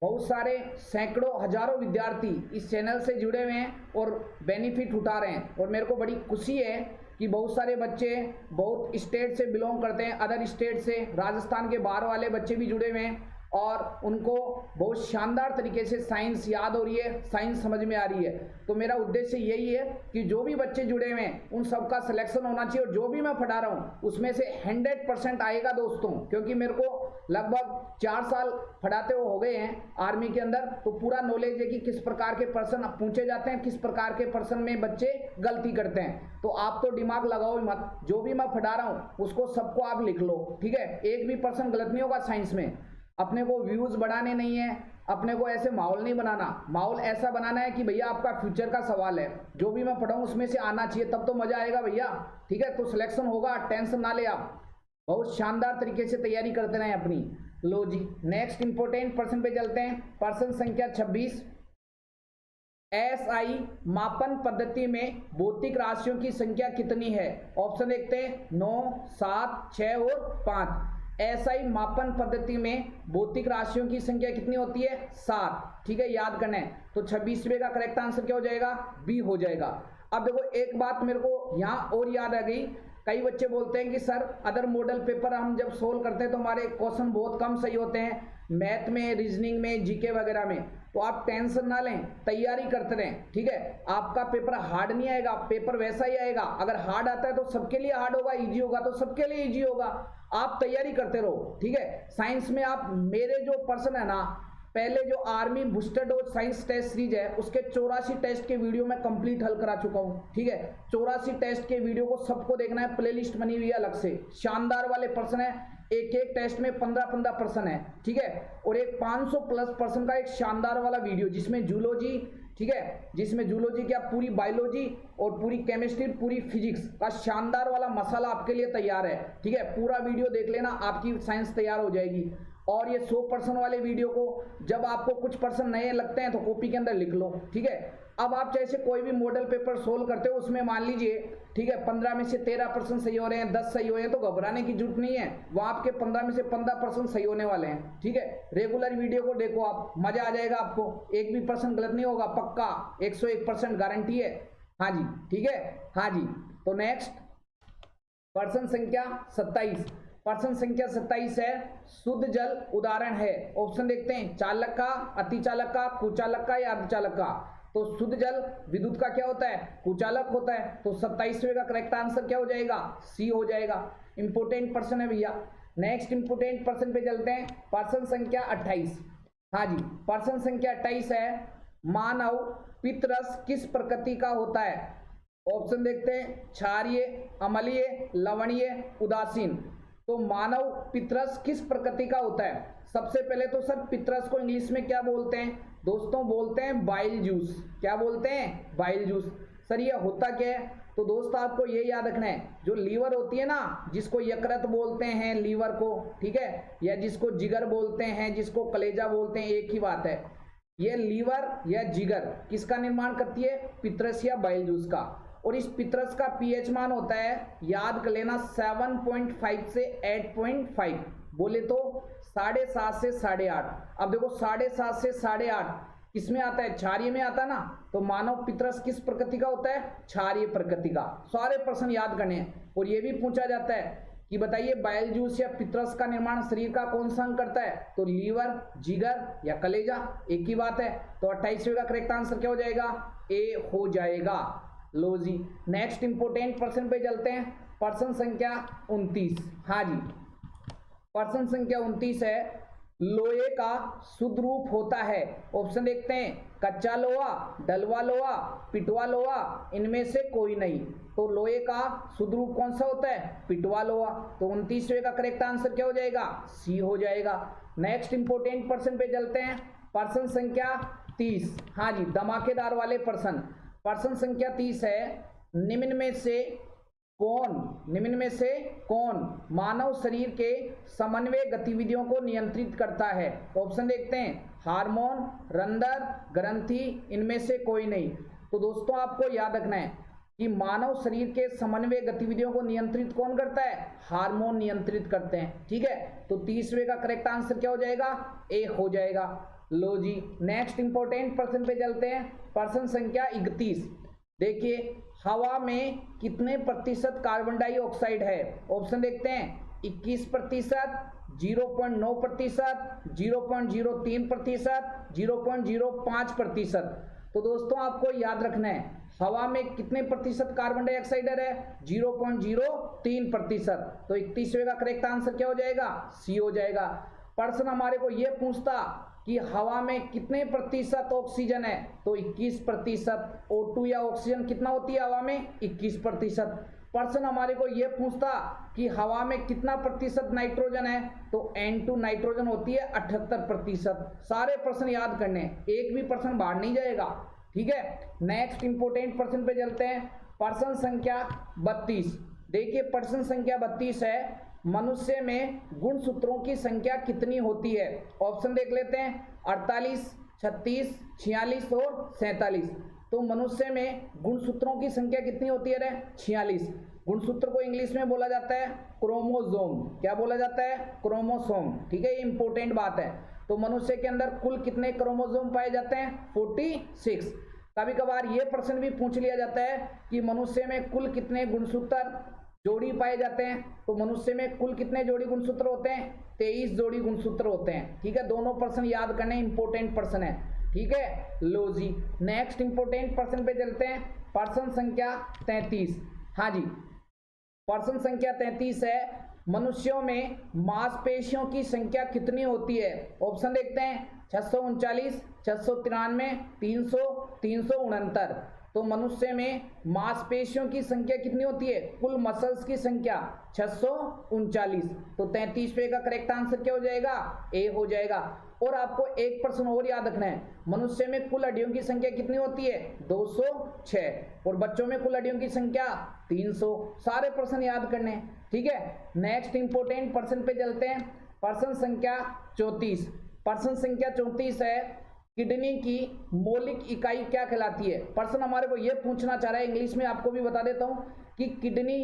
बहुत सारे सैकड़ों हजारों विद्यार्थी इस चैनल से जुड़े हुए हैं और बेनिफिट उठा रहे हैं। और मेरे को बड़ी खुशी है कि बहुत सारे बच्चे बहुत स्टेट से बिलोंग करते हैं, अदर स्टेट से, राजस्थान के बाहर वाले बच्चे भी जुड़े हुए हैं। और उनको बहुत शानदार तरीके से साइंस याद हो रही है, साइंस समझ में आ रही है। तो मेरा उद्देश्य यही है कि जो भी बच्चे जुड़े हुए हैं उन सबका सिलेक्शन होना चाहिए, और जो भी मैं पढ़ा रहा हूँ उसमें से 100% आएगा दोस्तों, क्योंकि मेरे को लगभग 4 साल पढ़ाते हुए हो गए हैं आर्मी के अंदर। तो पूरा नॉलेज है कि किस प्रकार के प्रश्न पूछे जाते हैं, किस प्रकार के प्रश्न में बच्चे गलती करते हैं। तो आप तो दिमाग लगाओ मत, जो भी मैं पढ़ा रहा हूँ उसको सबको आप लिख लो, ठीक है। एक भी प्रश्न गलत नहीं होगा साइंस में। अपने को व्यूज बढ़ाने नहीं है, अपने को ऐसे माहौल नहीं बनाना, माहौल ऐसा बनाना है कि भैया आपका फ्यूचर का सवाल है, जो भी मैं पढ़ाऊँ उसमें से आना चाहिए, तब तो मजा आएगा भैया, ठीक है। तो सिलेक्शन होगा, टेंशन ना ले आप, बहुत शानदार तरीके से तैयारी करते रहें अपनी। लो जी, नेक्स्ट इंपोर्टेंट पर्सन पे चलते हैं। पर्सन संख्या 26। एसआई मापन पद्धति में भौतिक राशियों की संख्या कितनी है? ऑप्शन देखते हैं 9, 7, 6 और 5। एसआई मापन पद्धति में भौतिक राशियों की संख्या कितनी होती है? 7, ठीक है, याद करना है। तो 26वें का करेक्ट आंसर क्या हो जाएगा? बी हो जाएगा। अब देखो एक बात मेरे को यहाँ और याद आ गई, कई बच्चे बोलते हैं कि सर अदर मॉडल पेपर हम जब सोल्व करते हैं तो हमारे क्वेश्चन बहुत कम सही होते हैं, मैथ में, रीजनिंग में, जीके वगैरह में। तो आप टेंशन ना लें, तैयारी करते रहें, ठीक है। आपका पेपर हार्ड नहीं आएगा, पेपर वैसा ही आएगा। अगर हार्ड आता है तो सबके लिए हार्ड होगा, इजी होगा तो सबके लिए इजी होगा। आप तैयारी करते रहो, ठीक है। साइंस में आप मेरे जो पर्सन है ना, पहले जो army booster dose science test series है उसके 84 टेस्ट के वीडियो में कंप्लीट हल करा चुका हूं, ठीक है। 84 टेस्ट के वीडियो को सबको देखना है, प्लेलिस्ट बनी हुई है अलग से, शानदार वाले पर्सन है। एक एक टेस्ट में 15-15 पर्सन है, ठीक है। और एक 500 प्लस पर्सन का एक शानदार वाला वीडियो जिसमें जूलॉजी, ठीक है, जिसमें जूलॉजी क्या पूरी बायोलॉजी और पूरी केमिस्ट्री, पूरी फिजिक्स का शानदार वाला मसाला आपके लिए तैयार है, ठीक है। पूरा वीडियो देख लेना, आपकी साइंस तैयार हो जाएगी। और ये 100% वाले वीडियो को जब आपको कुछ पर्सन नए लगते हैं तो कॉपी के अंदर लिख लो, ठीक है। अब आप जैसे कोई भी मॉडल पेपर सोल्व करते हो उसमें मान लीजिए, ठीक है, 15 में से 13% सही हो रहे हैं, 10 सही हो रहे हैं, तो घबराने की जरूरत नहीं है। वो आपके 15 में से 15% सही होने वाले हैं, ठीक है। रेगुलर वीडियो को देखो आप, मजा आ जाएगा आपको, एक भी पर्सन गलत नहीं होगा, पक्का 101% गारंटी है। हाँ जी, ठीक है, हाँ जी। तो नेक्स्ट पर्सन संख्या 27। पर्सन संख्या 27 है शुद्ध जल उदाहरण है। ऑप्शन देखते हैं, चालक का, अतिचालक का, कुचालक का या अर्धचालक का। तो शुद्ध जल विद्युत का क्या होता है? कुचालक होता है। तो 27वें का करेक्ट आंसर क्या हो जाएगा? सी हो जाएगा। इंपोर्टेंट पर्सन है भैया। नेक्स्ट इंपोर्टेंट पर्सन पे चलते हैं, पर्सन संख्या 28। हाँ जी, पर्सन संख्या 28 है मानव पित्तरस किस प्रकृति का होता है? ऑप्शन देखते हैं, क्षारीय, अम्लीय, लवणीय, उदासीन। तो मानव पित्तरस किस प्रकृति का होता है? सबसे पहले तो सर पित्तरस को इंग्लिश में क्या बोलते हैं दोस्तों? बोलते हैं बाइल जूस। क्या बोलते हैं? Bile juice. सर ये होता क्या है? तो दोस्तों आपको ये याद रखना है, जो लीवर होती है ना, जिसको यकृत बोलते हैं लीवर को, ठीक है, या जिसको जिगर बोलते हैं, जिसको कलेजा बोलते हैं, एक ही बात है। ये लीवर या जिगर किसका निर्माण करती है? पित्तरस या बाइल जूस का। और इस पित्तरस का पीएच मान होता है, याद कर लेना, 7.5 से 8.5, बोले तो 7.5 से 8.5। अब देखो 7.5 से 8.5 किसमें आता है? क्षारीय में आता है ना। तो मानव पित्तरस किस प्रकृति का होता है? क्षारीय प्रकृति का। सारे प्रश्न याद करने हैं। और ये भी पूछा जाता है कि बताइए बाइल जूस या पित्तरस का निर्माण शरीर का कौन सा अंग करता है? तो लीवर, जिगर या कलेजा, एक ही बात है। तो 28वें का करेक्ट आंसर क्या हो जाएगा? ए हो जाएगा। लो जी, नेक्स्ट इंपोर्टेंट पर्सन पे चलते हैं, पर्सन संख्या 29। हाँ जी, पर्सन संख्या 29 है लोहे का शुद्ध रूप होता है। ऑप्शन देखते हैं, कच्चा लोहा, डलवा लोहा, पिटवा लोहा, इनमें से कोई नहीं। तो लोहे का शुद्ध रूप कौन सा होता है? पिटवा लोहा। तो 29वें का करेक्ट आंसर क्या हो जाएगा? सी हो जाएगा। नेक्स्ट इंपोर्टेंट पर्सन पे चलते हैं, पर्सन संख्या 30। हाँ जी, धमाकेदार वाले पर्सन। पर्सन संख्या 30 है निम्न में से कौन मानव शरीर के समन्वय गतिविधियों को नियंत्रित करता है? ऑप्शन देखते हैं, हार्मोन, रंध्र, ग्रंथि, इनमें से कोई नहीं। तो दोस्तों आपको याद रखना है कि मानव शरीर के समन्वय गतिविधियों को नियंत्रित कौन करता है? हार्मोन नियंत्रित करते हैं, ठीक है। तो 30वें का करेक्ट आंसर क्या हो जाएगा? ए हो जाएगा। लो जी, नेक्स्ट इंपोर्टेंट पर्सन पे चलते हैं, पर्सन संख्या 31। देखिए, हवा में कितने प्रतिशत कार्बन डाइऑक्साइड है? ऑप्शन देखते हैं, 21%, 0.9%, 0.03%, 0.05%। तो दोस्तों आपको याद रखना है हवा में कितने प्रतिशत कार्बन डाइऑक्साइड है? 0.03%। तो 31वें का करेक्ट आंसर क्या हो जाएगा? सी हो जाएगा। प्रश्न हमारे को ये पूछता कि हवा में कितने प्रतिशत ऑक्सीजन है? तो 21%। O2 या ऑक्सीजन कितना होती है हवा में? 21%। प्रश्न हमारे को यह पूछता कि हवा में कितना प्रतिशत नाइट्रोजन है? तो N2 नाइट्रोजन होती है 78%। सारे प्रश्न याद करने, एक भी प्रश्न बाहर नहीं जाएगा, ठीक है। नेक्स्ट इंपोर्टेंट प्रश्न पे चलते हैं। प्रश्न संख्या 32। देखिए प्रश्न संख्या 32 है, मनुष्य में गुणसूत्रों की संख्या कितनी होती है? ऑप्शन देख लेते हैं, 48, 36, 46 और 47। तो मनुष्य में गुणसूत्रों की संख्या कितनी होती है रे? 46। गुणसूत्र को इंग्लिश में बोला जाता है क्रोमोसोम। क्या बोला जाता है? क्रोमोसोम, ठीक है, ये इंपॉर्टेंट बात है। तो मनुष्य के अंदर कुल कितने क्रोमोसोम पाए जाते हैं? 46। कभी कभार ये प्रश्न भी पूछ लिया जाता है कि मनुष्य में कुल कितने गुणसूत्र जोड़ी पाए जाते हैं? तो मनुष्य में कुल कितने जोड़ी गुणसूत्र होते हैं? 23 जोड़ी गुणसूत्र होते हैं, ठीक है। दोनों प्रश्न याद करने, इंपॉर्टेंट प्रश्न है, ठीक है। लो जी, नेक्स्ट इंपॉर्टेंट प्रश्न पे चलते हैं। प्रश्न संख्या 33। हाँ जी, प्रश्न संख्या 33 है, मनुष्यों में मांसपेशियों की संख्या कितनी होती है? ऑप्शन देखते हैं, 639, 693, 300, 369। तो मनुष्य में मांसपेशियों की संख्या कितनी होती है? कुल मसल्स की संख्या 639। तो 33वें का करेक्ट आंसर क्या हो जाएगा? ए हो जाएगा। और आपको एक प्रश्न और याद रखना है, मनुष्य में कुल हड्डियों की संख्या कितनी होती है? 206। और बच्चों में कुल हड्डियों की संख्या 300। सारे प्रश्न याद करने हैं, ठीक है। नेक्स्ट इंपोर्टेंट प्रश्न पे चलते हैं। प्रश्न संख्या 34। प्रश्न संख्या 34 है, किडनी की मौलिक इकाई क्या कहलाती है? प्रश्न हमारे को यह पूछना चाह रहा है, इंग्लिश में आपको भी बता देता हूं कि किडनी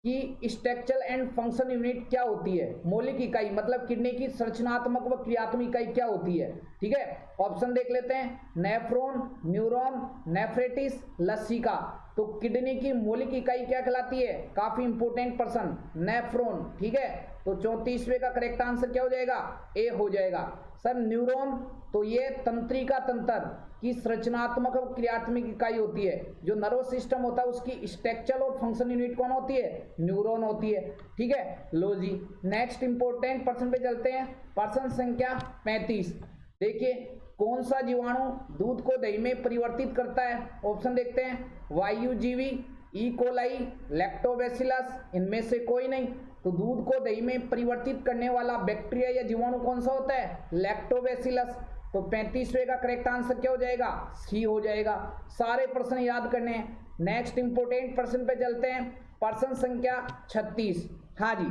की स्ट्रक्चरल एंड फंक्शन यूनिट क्या होती है? मौलिक इकाई मतलब किडनी की संरचनात्मक व क्रियात्मक इकाई क्या होती है, ठीक है। ऑप्शन देख लेते हैं, नेफ्रॉन, न्यूरॉन, नेफ्रेटिस, लसिका। तो किडनी की मौलिक इकाई क्या कहलाती है? काफी इंपोर्टेंट प्रश्न, नेफ्रॉन, ठीक है। तो 34वें का करेक्ट आंसर क्या हो जाएगा? ए हो जाएगा। सर न्यूरॉन, तो ये तंत्रिका तंत्र की संरचनात्मक और क्रियात्मक इकाई होती है। जो नर्वस सिस्टम होता है उसकी स्ट्रक्चरल और फंक्शन यूनिट कौन होती है? न्यूरॉन होती है, ठीक है। लो जी, नेक्स्ट इंपोर्टेंट प्रश्न पे चलते हैं। प्रश्न संख्या 35। देखिए, कौन सा जीवाणु दूध को दही में परिवर्तित करता है? ऑप्शन देखते हैं, वायुजीवी, ई कोलाई, लैक्टोबैसिलस, इनमें से कोई नहीं। तो दूध को दही में परिवर्तित करने वाला बैक्टीरिया या जीवाणु कौन सा होता है? लैक्टोबैसिलस। तो 35वें का करेक्ट आंसर क्या हो जाएगा? सी हो जाएगा। सारे प्रश्न याद करने हैं। नेक्स्ट इंपोर्टेंट प्रश्न पे चलते हैं। प्रश्न संख्या 36। हाँ जी,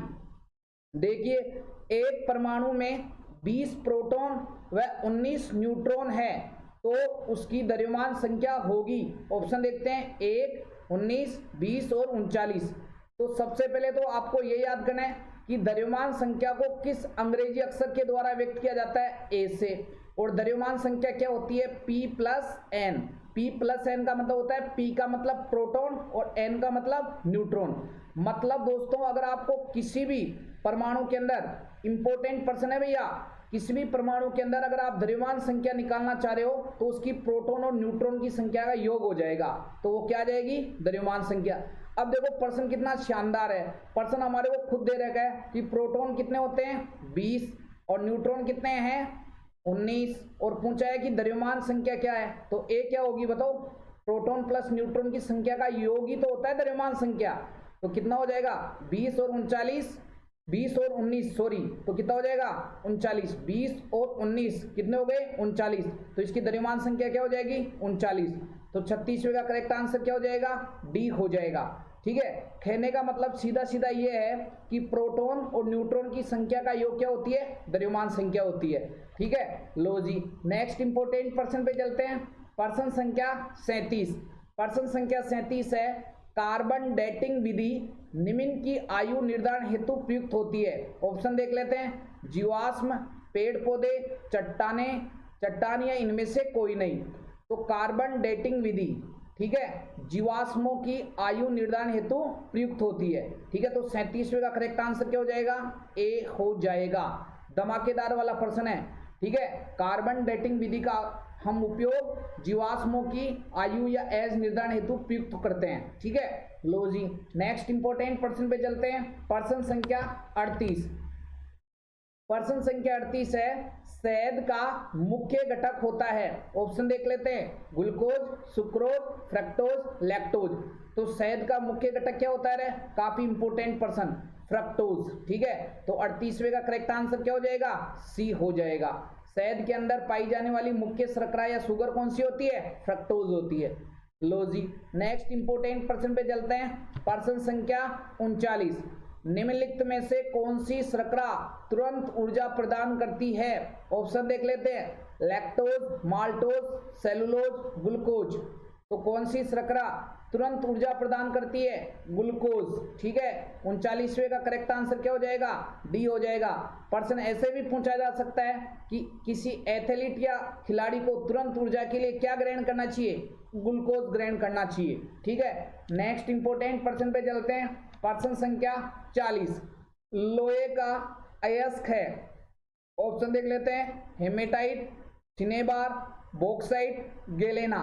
देखिए, एक परमाणु में 20 प्रोटॉन व 19 न्यूट्रॉन है तो उसकी द्रव्यमान संख्या होगी। ऑप्शन देखते हैं, 1, 19, 20 और 39। तो सबसे पहले तो आपको ये याद करना है कि द्रव्यमान संख्या को किस अंग्रेजी अक्षर के द्वारा व्यक्त किया जाता है? ए से। और द्रव्यमान संख्या क्या होती है? P+N। P+N का मतलब होता है, P का मतलब प्रोटॉन और N का मतलब न्यूट्रॉन। मतलब दोस्तों, अगर आपको किसी भी परमाणु के अंदर, इंपॉर्टेंट प्रश्न है भैया, किसी भी परमाणु के अंदर अगर आप द्रव्यमान संख्या निकालना चाह रहे हो तो उसकी प्रोटॉन और न्यूट्रॉन की संख्या का योग हो जाएगा, तो वो क्या आ जाएगी? द्रव्यमान संख्या। अब देखो प्रश्न कितना शानदार है। प्रश्न हमारे को खुद दे रखा है कि प्रोटॉन कितने होते हैं? 20 और न्यूट्रॉन कितने हैं? 19। और पूछा है कि द्रव्यमान संख्या क्या है, तो ए क्या होगी बताओ? प्रोटॉन प्लस न्यूट्रॉन की संख्या का योग ही तो होता है द्रव्यमान संख्या। तो कितना हो जाएगा? 20 और 39, 20 और 19, सॉरी, तो कितना हो जाएगा? 39। 20 और 19 कितने हो गए? 39। तो इसकी द्रव्यमान संख्या क्या हो जाएगी? 39। तो 36वें का करेक्ट आंसर क्या हो जाएगा? डी हो जाएगा, ठीक है। कहने का मतलब सीधा सीधा ये है कि प्रोटॉन और न्यूट्रॉन की संख्या का योग क्या होती है? द्रव्यमान संख्या होती है, ठीक है। लो जी, नेक्स्ट इंपोर्टेंट प्रश्न पे चलते हैं। प्रश्न संख्या 37। प्रश्न संख्या 37 है, कार्बन डेटिंग विधि निम्न की आयु निर्धारण हेतु प्रयुक्त होती है। ऑप्शन देख लेते हैं, जीवाश्म, पेड़ पौधे, चट्टान या इनमें से कोई नहीं। तो कार्बन डेटिंग विधि ठीक है, जीवाश्मों की आयु निर्धारण हेतु प्रयुक्त होती है। ठीक है, तो 37वें का करेक्ट आंसर क्या हो जाएगा? ए हो जाएगा। धमाकेदार वाला प्रश्न है। ठीक है, कार्बन डेटिंग विधि का हम उपयोग जीवाश्मों की आयु या एज निर्धारण हेतु प्रयुक्त करते हैं। ठीक है, लो जी, नेक्स्ट इंपॉर्टेंट प्रश्न पे चलते हैं। प्रश्न संख्या 38। प्रश्न संख्या 38 है, शहद का मुख्य घटक होता है। ऑप्शन देख लेते हैं, ग्लूकोज, सुक्रोज, फ्रक्टोज, लैक्टोज। तो शहद का मुख्य घटक क्या होता है? काफी इंपोर्टेंट प्रश्न, फ्रक्टोज। ठीक है, तो 38वें का करेक्ट आंसर क्या हो जाएगा? सी हो जाएगा। शहद के अंदर पाई जाने वाली मुख्य शर्करा या शुगर कौन सी होती है? फ्रक्टोज होती है। लो जी, नेक्स्ट इंपोर्टेंट प्रश्न पे चलते हैं। प्रश्न संख्या 39। निम्नलिखित में से कौन सी शर्करा तुरंत ऊर्जा प्रदान करती है? ऑप्शन देख लेते हैं, लैक्टोज, माल्टोज, सेलुलोज, ग्लूकोज। तो कौन सी शर्करा तुरंत ऊर्जा प्रदान करती है? ग्लूकोज। ठीक है, 39वें का करेक्ट आंसर क्या हो जाएगा? डी हो जाएगा। प्रश्न ऐसे भी पूछा जा सकता है कि किसी एथलीट या खिलाड़ी को तुरंत ऊर्जा के लिए क्या ग्रहण करना चाहिए? ग्लूकोज ग्रहण करना चाहिए। ठीक है, नेक्स्ट इंपोर्टेंट प्रश्न पे चलते हैं। प्रश्न संख्या 40। लोहे का अयस्क है। ऑप्शन देख लेते हैं, हेमेटाइट, सिनेबार, बॉक्साइट, गैलेना।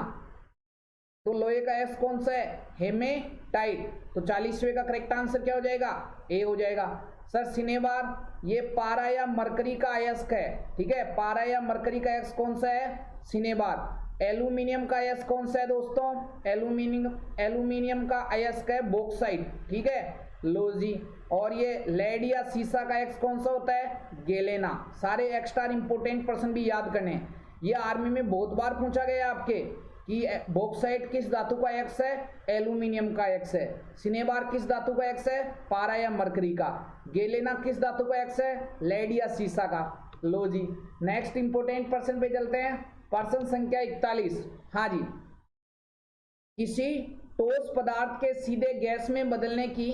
तो लोहे का अयस्क कौन सा है? हेमेटाइट। तो 40वें का करेक्ट आंसर क्या हो जाएगा? ए हो जाएगा। सर सिनेबार ये पारा या मरकरी का अयस्क है। ठीक है, पारा या मरकरी का अयस्क कौन सा है? सिनेबार। एल्यूमिनियम का अयस्क कौन सा है दोस्तों? एल्यूमिनियम का अयस्क है बॉक्साइट। ठीक है, लो जी। और ये लेड या सीसा का अयस्क कौन सा होता है? गैलेना। सारे एक्स्ट्रा इंपोर्टेंट प्रश्न भी याद करने। ये आर्मी में बहुत बार पूछा गया आपके कि बॉक्साइट किस धातु का अयस्क है? एल्यूमिनियम का अयस्क है। सिनेबार किस धातु का अयस्क है? पारा या मरकरी का। गैलेना किस धातु का अयस्क है? लेड या सीसा का। लो जी, नेक्स्ट इंपोर्टेंट प्रश्न पे चलते हैं। प्रश्न संख्या 41। हाँ जी, किसी ठोस पदार्थ के सीधे गैस में बदलने की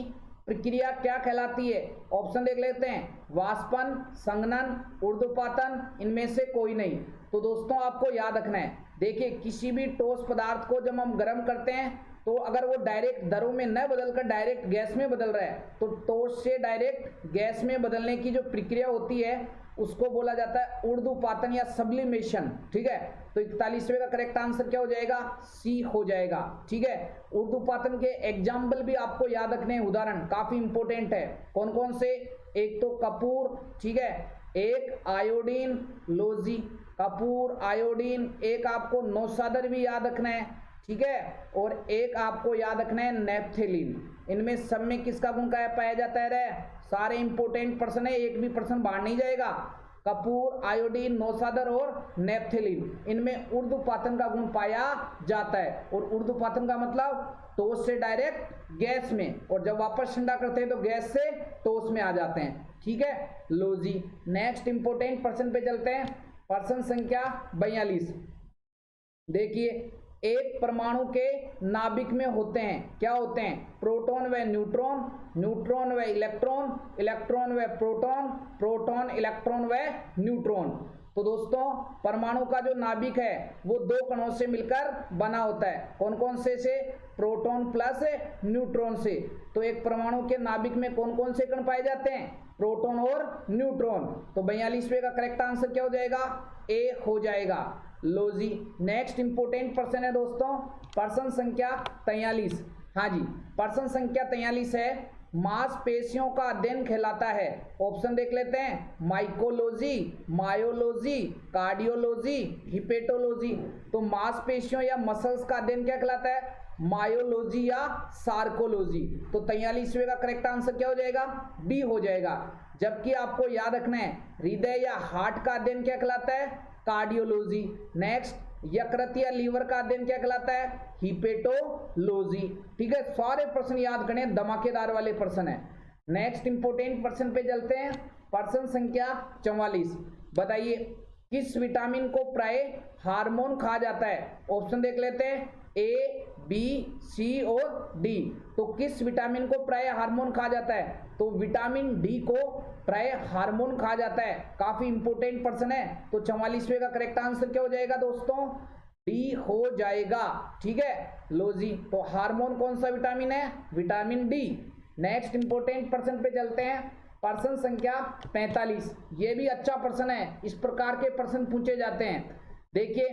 प्रक्रिया क्या कहलाती है? ऑप्शन देख लेते हैं, वाष्पन, संघनन, ऊर्ध्वपातन, इनमें से कोई नहीं। तो दोस्तों आपको याद रखना है, देखिए किसी भी ठोस पदार्थ को जब हम गर्म करते हैं तो अगर वो डायरेक्ट दरों में न बदलकर डायरेक्ट गैस में बदल रहा है तो ठोस से डायरेक्ट गैस में बदलने की जो प्रक्रिया होती है उसको बोला जाता है ऊर्ध्वपातन या सब्लिमेशन। ठीक है, तो 41वें का करेक्ट आंसर क्या हो जाएगा? सी हो जाएगा। ठीक है, ऊर्ध्वपातन के एग्जाम्पल भी आपको याद रखने हैं, उदाहरण काफी इंपोर्टेंट है। कौन कौन से? एक तो कपूर, ठीक है, एक आयोडीन, लोजी, कपूर, आयोडीन, एक आपको नौसादर भी याद रखना है। ठीक है, और एक आपको याद रखना है नेप्थेलिन। इनमें सब में किसका गुण पाया जाता है? रे सारे इंपोर्टेंट प्रश्न है, एक भी प्रश्न बाहर नहीं जाएगा। कपूर, आयोडीन, नौसादर और नेप्थेलिन, इनमें ऊर्ध्वपातन का गुण पाया जाता है। और ऊर्ध्वपातन का मतलब ठोस से डायरेक्ट गैस में, और जब वापस ठंडा करते हैं तो गैस से ठोस में आ जाते हैं। ठीक है, लो जी, नेक्स्ट इंपोर्टेंट प्रश्न पे चलते हैं। प्रश्न संख्या 42। देखिए, एक परमाणु के नाभिक में होते हैं, क्या होते हैं? प्रोटॉन व न्यूट्रॉन, न्यूट्रॉन व इलेक्ट्रॉन, इलेक्ट्रॉन व प्रोटॉन, प्रोटॉन, इलेक्ट्रॉन व न्यूट्रॉन। तो दोस्तों परमाणु का जो नाभिक है वो दो कणों से मिलकर बना होता है। कौन कौन से? प्रोटॉन प्लस न्यूट्रॉन से। तो एक परमाणु के नाभिक में कौन कौन से कण पाए जाते हैं? प्रोटॉन और न्यूट्रॉन। तो 42वें का करेक्ट आंसर क्या हो जाएगा? ए हो जाएगा। लो जी, नेक्स्ट इंपोर्टेंट प्रश्न है दोस्तों, प्रश्न संख्या 43। हाँ जी, प्रश्न संख्या 43 है, मांसपेशियों का अध्ययन कहलाता है। ऑप्शन देख लेते हैं, माइकोलॉजी, मायोलॉजी, कार्डियोलॉजी, हिपेटोलॉजी। तो मांसपेशियों या मसल्स का अध्ययन क्या कहलाता है? मायोलॉजी या सार्कोलॉजी। तो 43वें का करेक्ट आंसर क्या हो जाएगा? बी हो जाएगा। जबकि आपको याद रखना है, हृदय या हार्ट का अध्ययन क्या कहलाता है? कार्डियोलॉजी। नेक्स्ट, यकृत या लीवर का अध्ययन क्या कहलाता है? हिपेटोलॉजी। ठीक है, सारे प्रश्न याद करने, धमाकेदार वाले प्रश्न है। नेक्स्ट इंपोर्टेंट प्रश्न पे चलते हैं। प्रश्न संख्या 44। बताइए, किस विटामिन को प्राय हार्मोन कहा जाता है? ऑप्शन देख लेते हैं, ए, बी, सी और डी। तो किस विटामिन को प्राय हार्मोन कहा जाता है? तो विटामिन डी को प्राय हार्मोन कहा जाता है। काफी इंपोर्टेंट प्रश्न है। तो 44वें का करेक्ट आंसर क्या हो जाएगा दोस्तों? डी हो जाएगा। ठीक है, लो जी। तो हार्मोन कौन सा विटामिन है? Vitamin D. Next important person पे चलते हैं, पर्सन संख्या 45। ये भी अच्छा पर्सन है, इस प्रकार के पर्सन पूछे जाते हैं। देखिए,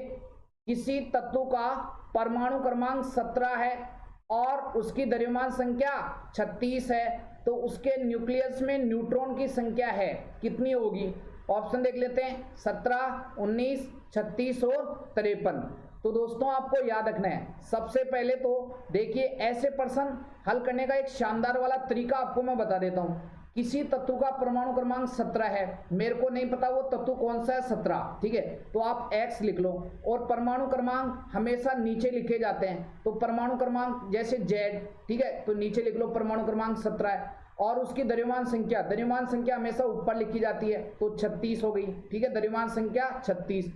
किसी तत्व का परमाणु क्रमांक 17 है और उसकी द्रव्यमान संख्या 36 है, तो उसके न्यूक्लियस में न्यूट्रॉन की संख्या है कितनी होगी? ऑप्शन देख लेते हैं, 17, 19, 36 और 53। तो दोस्तों आपको याद रखना है, सबसे पहले तो देखिए ऐसे प्रश्न हल करने का एक शानदार वाला तरीका आपको मैं बता देता हूं। किसी तत्व का परमाणु क्रमांक 17 है, मेरे को नहीं पता वो तत्व कौन सा है, 17, ठीक है, तो आप X लिख लो। और परमाणु क्रमांक हमेशा नीचे लिखे जाते हैं, तो परमाणु क्रमांक जैसे Z, ठीक है, तो नीचे लिख लो परमाणु क्रमांक 17 है। और उसकी द्रव्यमान संख्या हमेशा ऊपर लिखी जाती है, तो 36 हो गई। ठीक है, द्रव्यमान संख्या 36।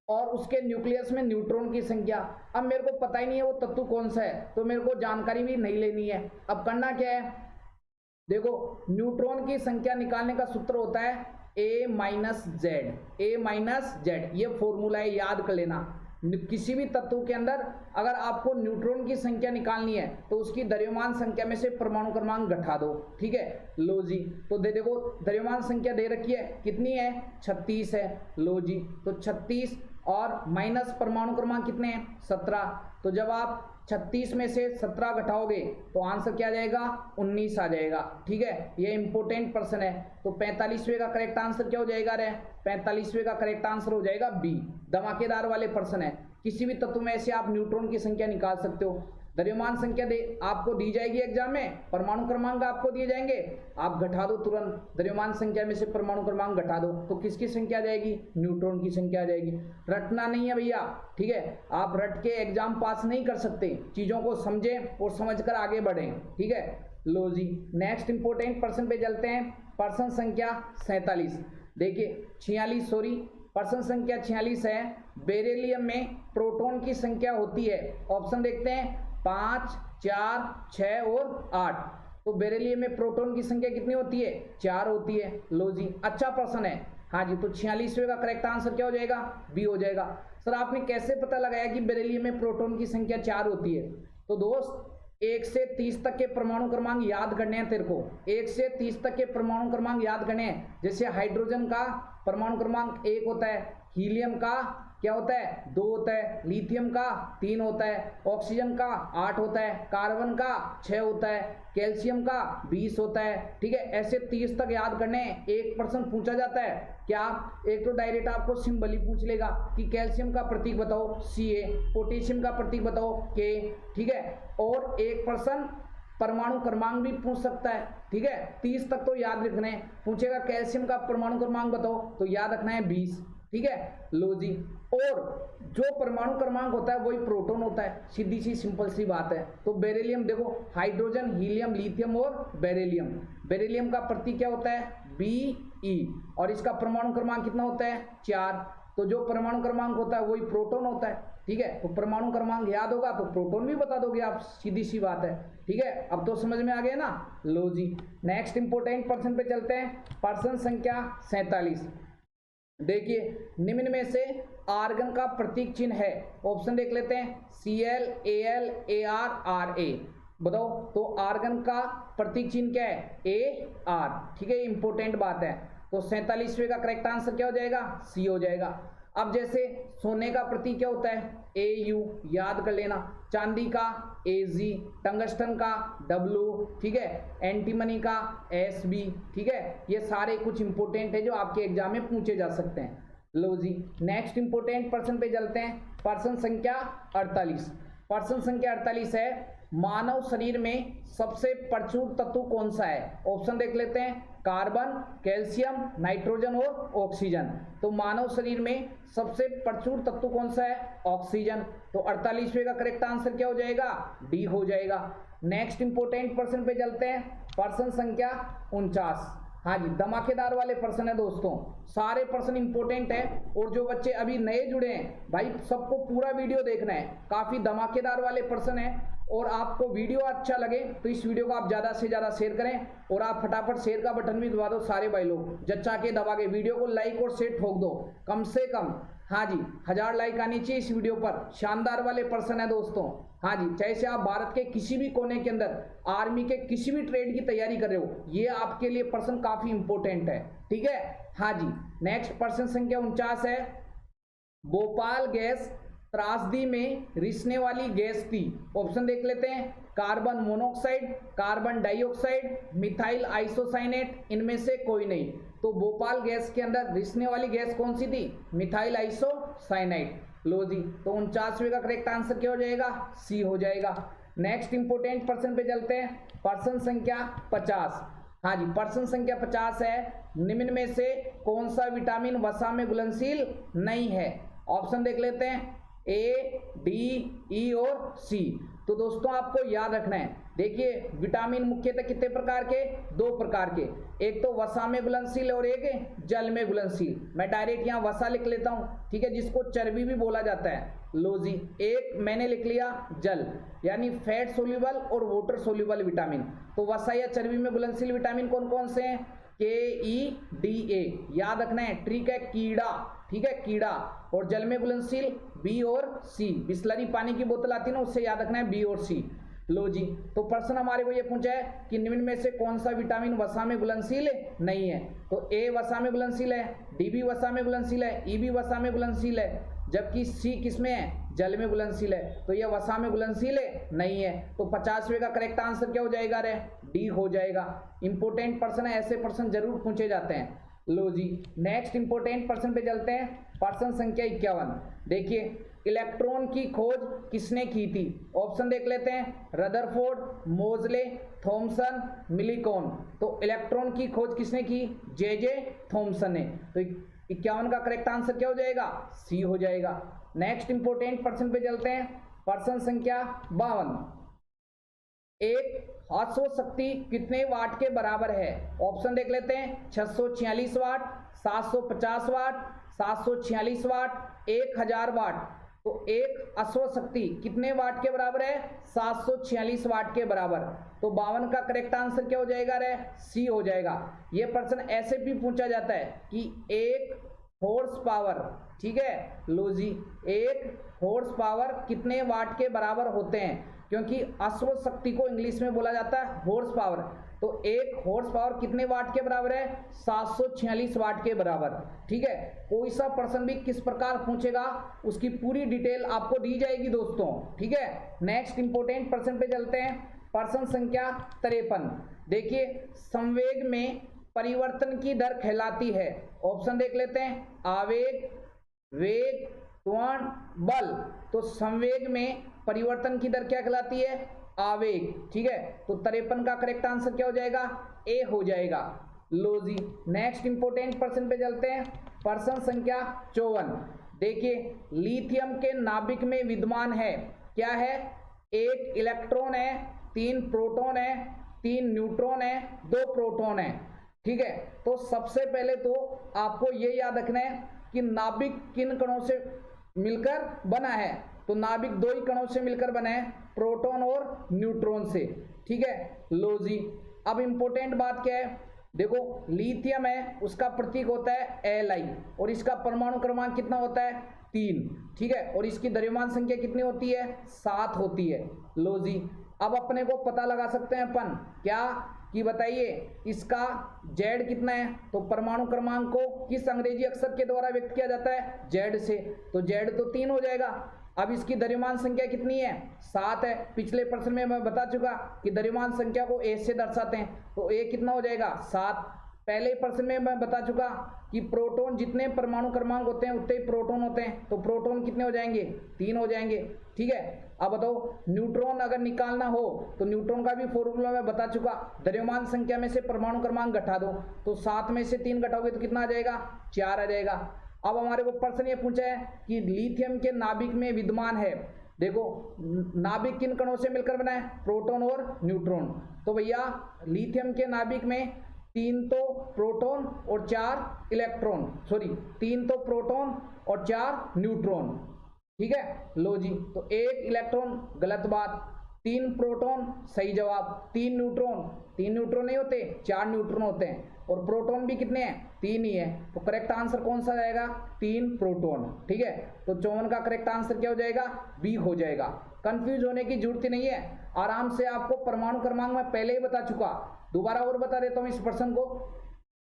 और उसके न्यूक्लियस में न्यूट्रॉन की संख्या। अब मेरे को पता ही नहीं है वो तत्व कौन सा है, तो मेरे को जानकारी भी नहीं लेनी है। अब करना क्या है, देखो न्यूट्रॉन की संख्या निकालने का सूत्र होता है A माइनस जेड। ये फॉर्मूला है, याद कर लेना। किसी भी तत्व के अंदर अगर आपको न्यूट्रॉन की संख्या निकालनी है तो उसकी द्रव्यमान संख्या में से परमाणु क्रमांक घटा दो। ठीक है, लो जी। तो देखो द्रव्यमान संख्या दे रखी है, कितनी है? 36 है। लो जी, तो 36 और माइनस परमाणु क्रमांक कितने हैं? 17। तो जब आप 36 में से 17 घटाओगे तो आंसर क्या आ जाएगा? 19 आ जाएगा। ठीक है, ये इंपोर्टेंट पर्सन है। तो 45वें का करेक्ट आंसर क्या हो जाएगा रे? 45वें का करेक्ट आंसर हो जाएगा बी। धमाकेदार वाले पर्सन है। किसी भी तत्व में से आप न्यूट्रॉन की संख्या निकाल सकते हो। द्रव्यमान संख्या आपको दी जाएगी एग्जाम में, परमाणु क्रमांक आपको दिए जाएंगे, आप घटा दो तुरंत, द्रव्यमान संख्या में से परमाणु क्रमांक घटा दो, तो किसकी संख्या आ जाएगी? न्यूट्रॉन की संख्या आ जाएगी। रटना नहीं है भैया, ठीक है, आप रट के एग्जाम पास नहीं कर सकते, चीजों को समझें और समझकर आगे बढ़ें। ठीक है, लो जी। नेक्स्ट इंपोर्टेंट पर्सन पे चलते हैं, पर्सन संख्या 47। देखिए 46, सॉरी, पर्सन संख्या 46 है। बेरिलियम में प्रोटॉन की संख्या होती है, ऑप्शन देखते हैं, 5, 4, 6 और 8। तो बेरिलियम में प्रोटॉन की संख्या कितनी होती है? 4 होती है। लो जी, अच्छा प्रश्न है। हाँ जी, तो 46वें का करेक्ट आंसर क्या हो जाएगा? बी हो जाएगा। सर आपने कैसे पता लगाया कि बेरिलियम में प्रोटॉन की संख्या 4 होती है? तो दोस्त 1 से 30 तक के परमाणु क्रमांक याद करने हैं तेरे को। 1 से 30 तक के परमाणु क्रमांक याद करने हैं। जैसे हाइड्रोजन का परमाणु क्रमांक 1 होता है, हीलियम का क्या होता है? 2 होता है, लिथियम का 3 होता है, ऑक्सीजन का 8 होता है, कार्बन का 6 होता है, कैल्शियम का 20 होता है। ठीक है, ऐसे 30 तक याद करने। एक प्रश्न पूछा जाता है क्या, एक तो डायरेक्ट आपको सिंबल ही पूछ लेगा कि कैल्शियम का प्रतीक बताओ Ca, पोटेशियम का प्रतीक बताओ K। ठीक है, और एक प्रश्न परमाणु क्रमांक भी पूछ सकता है। ठीक है, 30 तक तो याद रखना है। पूछेगा कैल्शियम का परमाणु क्रमांक बताओ, तो याद रखना है 20। ठीक है, लो जी। और जो परमाणु क्रमांक होता है वही प्रोटॉन होता है, सीधी सी सिंपल सी बात है। तो बेरिलियम देखो, हाइड्रोजन, हीलियम, लिथियम और बेरिलियम। बेरिलियम का प्रतीक क्या होता है? Be, और इसका परमाणु क्रमांक कितना होता है? 4। तो जो परमाणु क्रमांक होता है वही प्रोटॉन होता है। ठीक है, तो परमाणु क्रमांक याद होगा तो प्रोटॉन भी बता दोगे आप, सीधी सी बात है। ठीक है, अब तो समझ में आ गया ना? लो जी। नेक्स्ट इंपोर्टेंट पर्सन पे चलते हैं, पर्सन संख्या 47। देखिए निम्न में से आर्गन का प्रतीक चिन्ह है, ऑप्शन देख लेते हैं, Cl, Al, Ar, Ra। बताओ तो आर्गन का प्रतीक चिन्ह क्या है? Ar। ठीक है, इंपोर्टेंट बात है। तो 47वें का करेक्ट आंसर क्या हो जाएगा? सी हो जाएगा। अब जैसे सोने का प्रतीक क्या होता है? Au, याद कर लेना। चांदी का Ag, टंगस्टन का W, ठीक है, एंटीमनी का Sb। ठीक है, ये सारे कुछ इंपोर्टेंट है जो आपके एग्जाम में पूछे जा सकते हैं। लो जी, नेक्स्ट इंपोर्टेंट पर्सन पे चलते हैं, पर्सन संख्या 48। पर्सन संख्या 48 है, मानव शरीर में सबसे प्रचुर तत्व कौन सा है? ऑप्शन देख लेते हैं, कार्बन, कैल्शियम, नाइट्रोजन और ऑक्सीजन। तो मानव शरीर में सबसे प्रचुर तत्व कौन सा है? ऑक्सीजन। तो 48वें का करेक्ट आंसर क्या हो जाएगा? डी हो जाएगा। नेक्स्ट इंपोर्टेंट पर्सन पे चलते हैं, पर्सन संख्या 49। हाँ जी, धमाकेदार वाले प्रश्न है दोस्तों, सारे प्रश्न इंपॉर्टेंट है। और जो बच्चे अभी नए जुड़े हैं भाई, सबको पूरा वीडियो देखना है, काफी धमाकेदार वाले प्रश्न है। और आपको वीडियो अच्छा लगे तो इस वीडियो को आप ज़्यादा से ज़्यादा शेयर करें, और आप फटाफट शेयर का बटन भी दबा दो सारे भाई लोग, जच्चा के दबा के वीडियो को लाइक और शेयर ठोक दो, कम से कम। हाँ जी, 1000 लाइक आनी चाहिए इस वीडियो पर। शानदार वाले प्रश्न है दोस्तों। हाँ जी, चाहे से आप भारत के किसी भी कोने के अंदर आर्मी के किसी भी ट्रेड की तैयारी कर रहे हो, ये आपके लिए प्रश्न काफी इंपॉर्टेंट है, ठीक है। हाँ जी, नेक्स्ट प्रश्न संख्या 49 है, भोपाल गैस त्रासदी में रिसने वाली गैस थी। ऑप्शन देख लेते हैं, carbon monoxide, carbon dioxide, methyl isocyanate, इनमें से कोई नहीं। तो भोपाल गैस के अंदर रिसने वाली गैस कौन सी थी? Methyl isocyanate. लो जी, तो 49वें का करेक्ट आंसर क्या हो जाएगा? सी हो जाएगा। नेक्स्ट इंपोर्टेंट प्रश्न पे चलते हैं, प्रश्न संख्या 50। हाँ जी, प्रश्न संख्या 50 है, निम्न में से कौन सा विटामिन वसा में घुलनशील नहीं है? ऑप्शन देख लेते हैं, ए, डी, ई और सी। तो दोस्तों आपको याद रखना है, देखिए विटामिन मुख्यतः कितने प्रकार के? 2 प्रकार के, एक तो वसा में घुलनशील और एक जल में घुलनशील। मैं डायरेक्ट यहाँ वसा लिख लेता हूँ, ठीक है, जिसको चर्बी भी बोला जाता है। लो जी, एक मैंने लिख लिया जल, यानी फैट सोल्यूबल और वाटर सोल्यूबल विटामिन। तो वसा या चर्बी में घुलनशील विटामिन कौन कौन से हैं? KE, DA, याद रखना है, ट्रिक है कीड़ा, ठीक है, कीड़ा। और जल में घुलनशील B और C, बिस्लरी पानी की बोतल आती है ना, उससे याद रखना है B और C। लो जी, तो प्रश्न हमारे को ये पूछा है कि निम्न में से कौन सा विटामिन वसा में घुलनशील नहीं है? तो A वसा में घुलनशील है, D भी वसा में घुलनशील है, E भी वसा में घुलनशील है, जबकि C किसमें है? जल में घुलनशील है। तो ये वसा में घुलनशील नहीं है। तो 50वें का करेक्ट आंसर क्या हो जाएगा रे? डी हो जाएगा। इंपोर्टेंट प्रश्न है, ऐसे प्रश्न जरूर पूछे जाते हैं। लो जी, नेक्स्ट इंपोर्टेंट प्रश्न पे चलते हैं, प्रश्न संख्या 51। देखिए, इलेक्ट्रॉन की खोज किसने की थी? ऑप्शन देख लेते हैं, रदरफोर्ड, मोजले, थॉमसन, मिलिकॉन। तो इलेक्ट्रॉन की खोज किसने की? जे थॉमसन ने। तो 51 का करेक्ट आंसर क्या हो जाएगा? सी हो जाएगा। नेक्स्ट इंपोर्टेंट प्रश्न पे चलते हैं, प्रश्न संख्या 52। एक हादसो शक्ति कितने वाट के बराबर है? ऑप्शन देख लेते हैं, 646 वाट, 750 वाट, 746 वाट, 1000 वाट। तो एक अश्व शक्ति कितने वाट के बराबर है? 746 वाट के बराबर। तो 52 का करेक्ट आंसर क्या हो जाएगा रे? सी हो जाएगा। ये प्रश्न ऐसे भी पूछा जाता है कि एक हॉर्स पावर, ठीक है, लो जी, एक हॉर्स पावर कितने वाट के बराबर होते हैं? क्योंकि अश्व शक्ति को इंग्लिश में बोला जाता है हॉर्स पावर। तो एक हॉर्स पावर कितने वाट के बराबर है? 746 वाट के बराबर, ठीक है। कोई सा प्रश्न भी किस प्रकार पूछेगा उसकी पूरी डिटेल आपको दी जाएगी दोस्तों, ठीक है। नेक्स्ट इंपोर्टेंट प्रश्न पे चलते हैं, प्रश्न संख्या 53। देखिए, संवेग में परिवर्तन की दर कहलाती है। ऑप्शन देख लेते हैं, आवेग, वेग, त्वरण, बल। तो संवेग में परिवर्तन की दर क्या कहलाती है? आवेग, ठीक है। तो 53 का करेक्ट आंसर क्या हो जाएगा? ए हो जाएगा। लो जी, नेक्स्ट इंपोर्टेंट प्रश्न पे चलते हैं, प्रश्न संख्या 54। देखिए, लिथियम के नाभिक में विद्यमान है, क्या है? 1 इलेक्ट्रॉन है, 3 प्रोटॉन है, 3 न्यूट्रॉन है, 2 प्रोटॉन है, ठीक है। तो सबसे पहले तो आपको ये याद रखना है कि नाभिक किन कणों से मिलकर बना है? तो नाभिक 2 ही कणों से मिलकर बना है, प्रोटॉन और न्यूट्रॉन से, ठीक है। लो जी, अब इंपॉर्टेंट बात क्या है? देखो, लिथियम है, उसका प्रतीक होता है Li, और इसका परमाणु क्रमांक कितना होता है? 3, ठीक है। और इसकी द्रव्यमान संख्या कितनी होती है? 7 होती है। लो जी, अब अपने को पता लगा सकते हैं अपन, क्या कि बताइए इसका Z कितना है? तो परमाणु क्रमांक को किस अंग्रेजी अक्षर के द्वारा व्यक्त किया जाता है? Z से। तो Z तो 3 हो जाएगा। अब इसकी द्रव्यमान संख्या कितनी है? 7 है। पिछले प्रश्न में मैं बता चुका कि द्रव्यमान संख्या को A से दर्शाते हैं, तो A कितना हो जाएगा? 7। पहले प्रश्न में मैं बता चुका कि प्रोटॉन जितने परमाणु क्रमांक होते हैं उतने ही प्रोटॉन होते हैं, तो प्रोटॉन कितने हो जाएंगे? 3 हो जाएंगे, ठीक है। अब बताओ, न्यूट्रॉन अगर निकालना हो तो न्यूट्रॉन का भी फॉर्मूला मैं बता चुका, द्रव्यमान संख्या में से परमाणु क्रमांक घटा दो, तो 7 में से 3 घटाओगे तो कितना आ जाएगा? 4 आ जाएगा। अब हमारे को प्रश्न ये पूछा है कि लिथियम के नाभिक में विद्यमान है। देखो, नाभिक किन कणों से मिलकर बना है? प्रोटॉन और न्यूट्रॉन। तो भैया लिथियम के नाभिक में 3 तो प्रोटॉन और 4 इलेक्ट्रॉन, सॉरी 3 तो प्रोटॉन और 4 न्यूट्रॉन, ठीक है। लो जी, तो 1 इलेक्ट्रॉन गलत बात, 3 प्रोटॉन सही जवाब, 3 न्यूट्रॉन नहीं होते, 4 न्यूट्रॉन होते हैं, और प्रोटॉन भी कितने हैं, 3 ही है। तो करेक्ट आंसर कौन सा जाएगा, 3 प्रोटॉन, ठीक है। तो 54 का करेक्ट आंसर क्या हो जाएगा, बी हो जाएगा। कंफ्यूज होने की जरूरत ही नहीं है, आराम से आपको परमाणु क्रमांक मैं पहले ही बता चुका, दोबारा और बता देता हूं इस प्रश्न को।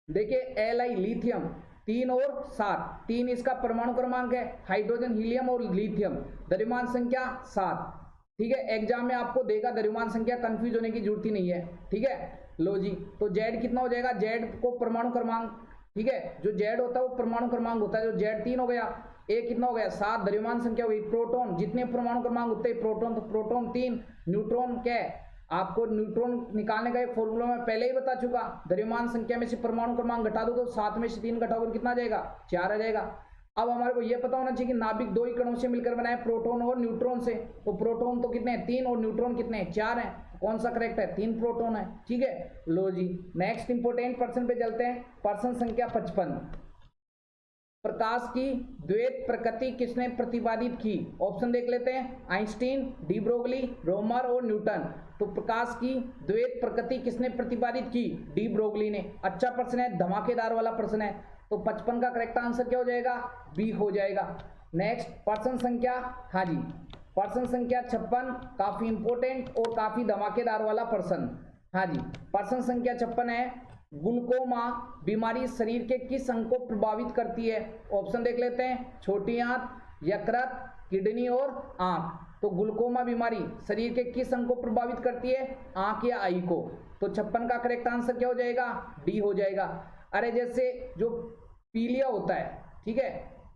देखिए Li लिथियम 3 और 7, 3 इसका परमाणु क्रमांक है, हाइड्रोजन हीलियम और लिथियम, द्रव्यमान संख्या 7, ठीक है। एग्जाम में आपको देगा द्रव्यमान संख्या, कंफ्यूज होने की जरूरत ही नहीं है, ठीक है। लो जी, तो Z कितना हो जाएगा, Z को परमाणु क्रमांक, ठीक है, जो Z होता है वो परमाणु क्रमांक होता है, जो Z 3 हो गया, A कितना हो गया 7, द्रव्यमान संख्या हो गई, प्रोटॉन जितने परमाणु क्रमांक होते हैं प्रोटॉन, तो प्रोटॉन 3, न्यूट्रॉन क्या है, आपको न्यूट्रॉन निकालने का एक फॉर्मूला मैं पहले ही बता चुका, द्रव्यमान संख्या में से परमाणु क्रमांक घटा दो तो 7 में से 3 घटाओगे कितना आ जाएगा, 4 आ जाएगा। अब हमारे को यह पता होना चाहिए कि नाभिक 2 ही कणों से मिलकर बना है, प्रोटॉन और न्यूट्रॉन से, तो प्रोटॉन तो कितने हैं 3 और न्यूट्रॉन कितने हैं 4 हैं, कौन सा करेक्ट है, 3 प्रोटॉन है, ठीक है। लो जी, नेक्स्ट इंपोर्टेंट प्रश्न पे चलते हैं, प्रश्न संख्या 55। प्रकाश की द्वैत प्रकृति किसने प्रतिपादित की, ऑप्शन देख लेते हैं, आइंस्टीन, डी ब्रोगली, रोमर और न्यूटन। तो प्रकाश की द्वैत प्रकृति किसने प्रतिपादित की, डी ब्रोगली ने। अच्छा प्रश्न है, धमाकेदार वाला प्रश्न है, तो 55 का करेक्ट आंसर क्या हो जाएगा, बी हो जाएगा। नेक्स्ट प्रश्न संख्या, हाँ जी, प्रश्न संख्या 56, काफी इंपोर्टेंट और काफी धमाकेदार वाला प्रश्न, हाँ जी। प्रश्न संख्या 56 है, ग्लूकोमा बीमारी शरीर के किस अंग को प्रभावित करती है, ऑप्शन देख लेते हैं, छोटी आंत, यकृत, किडनी और आंख। तो ग्लूकोमा बीमारी शरीर के किस अंग को प्रभावित करती है, आंख या आई को। तो 56 का करेक्ट आंसर क्या हो जाएगा, डी हो जाएगा। अरे जैसे जो पीलिया होता है, ठीक है,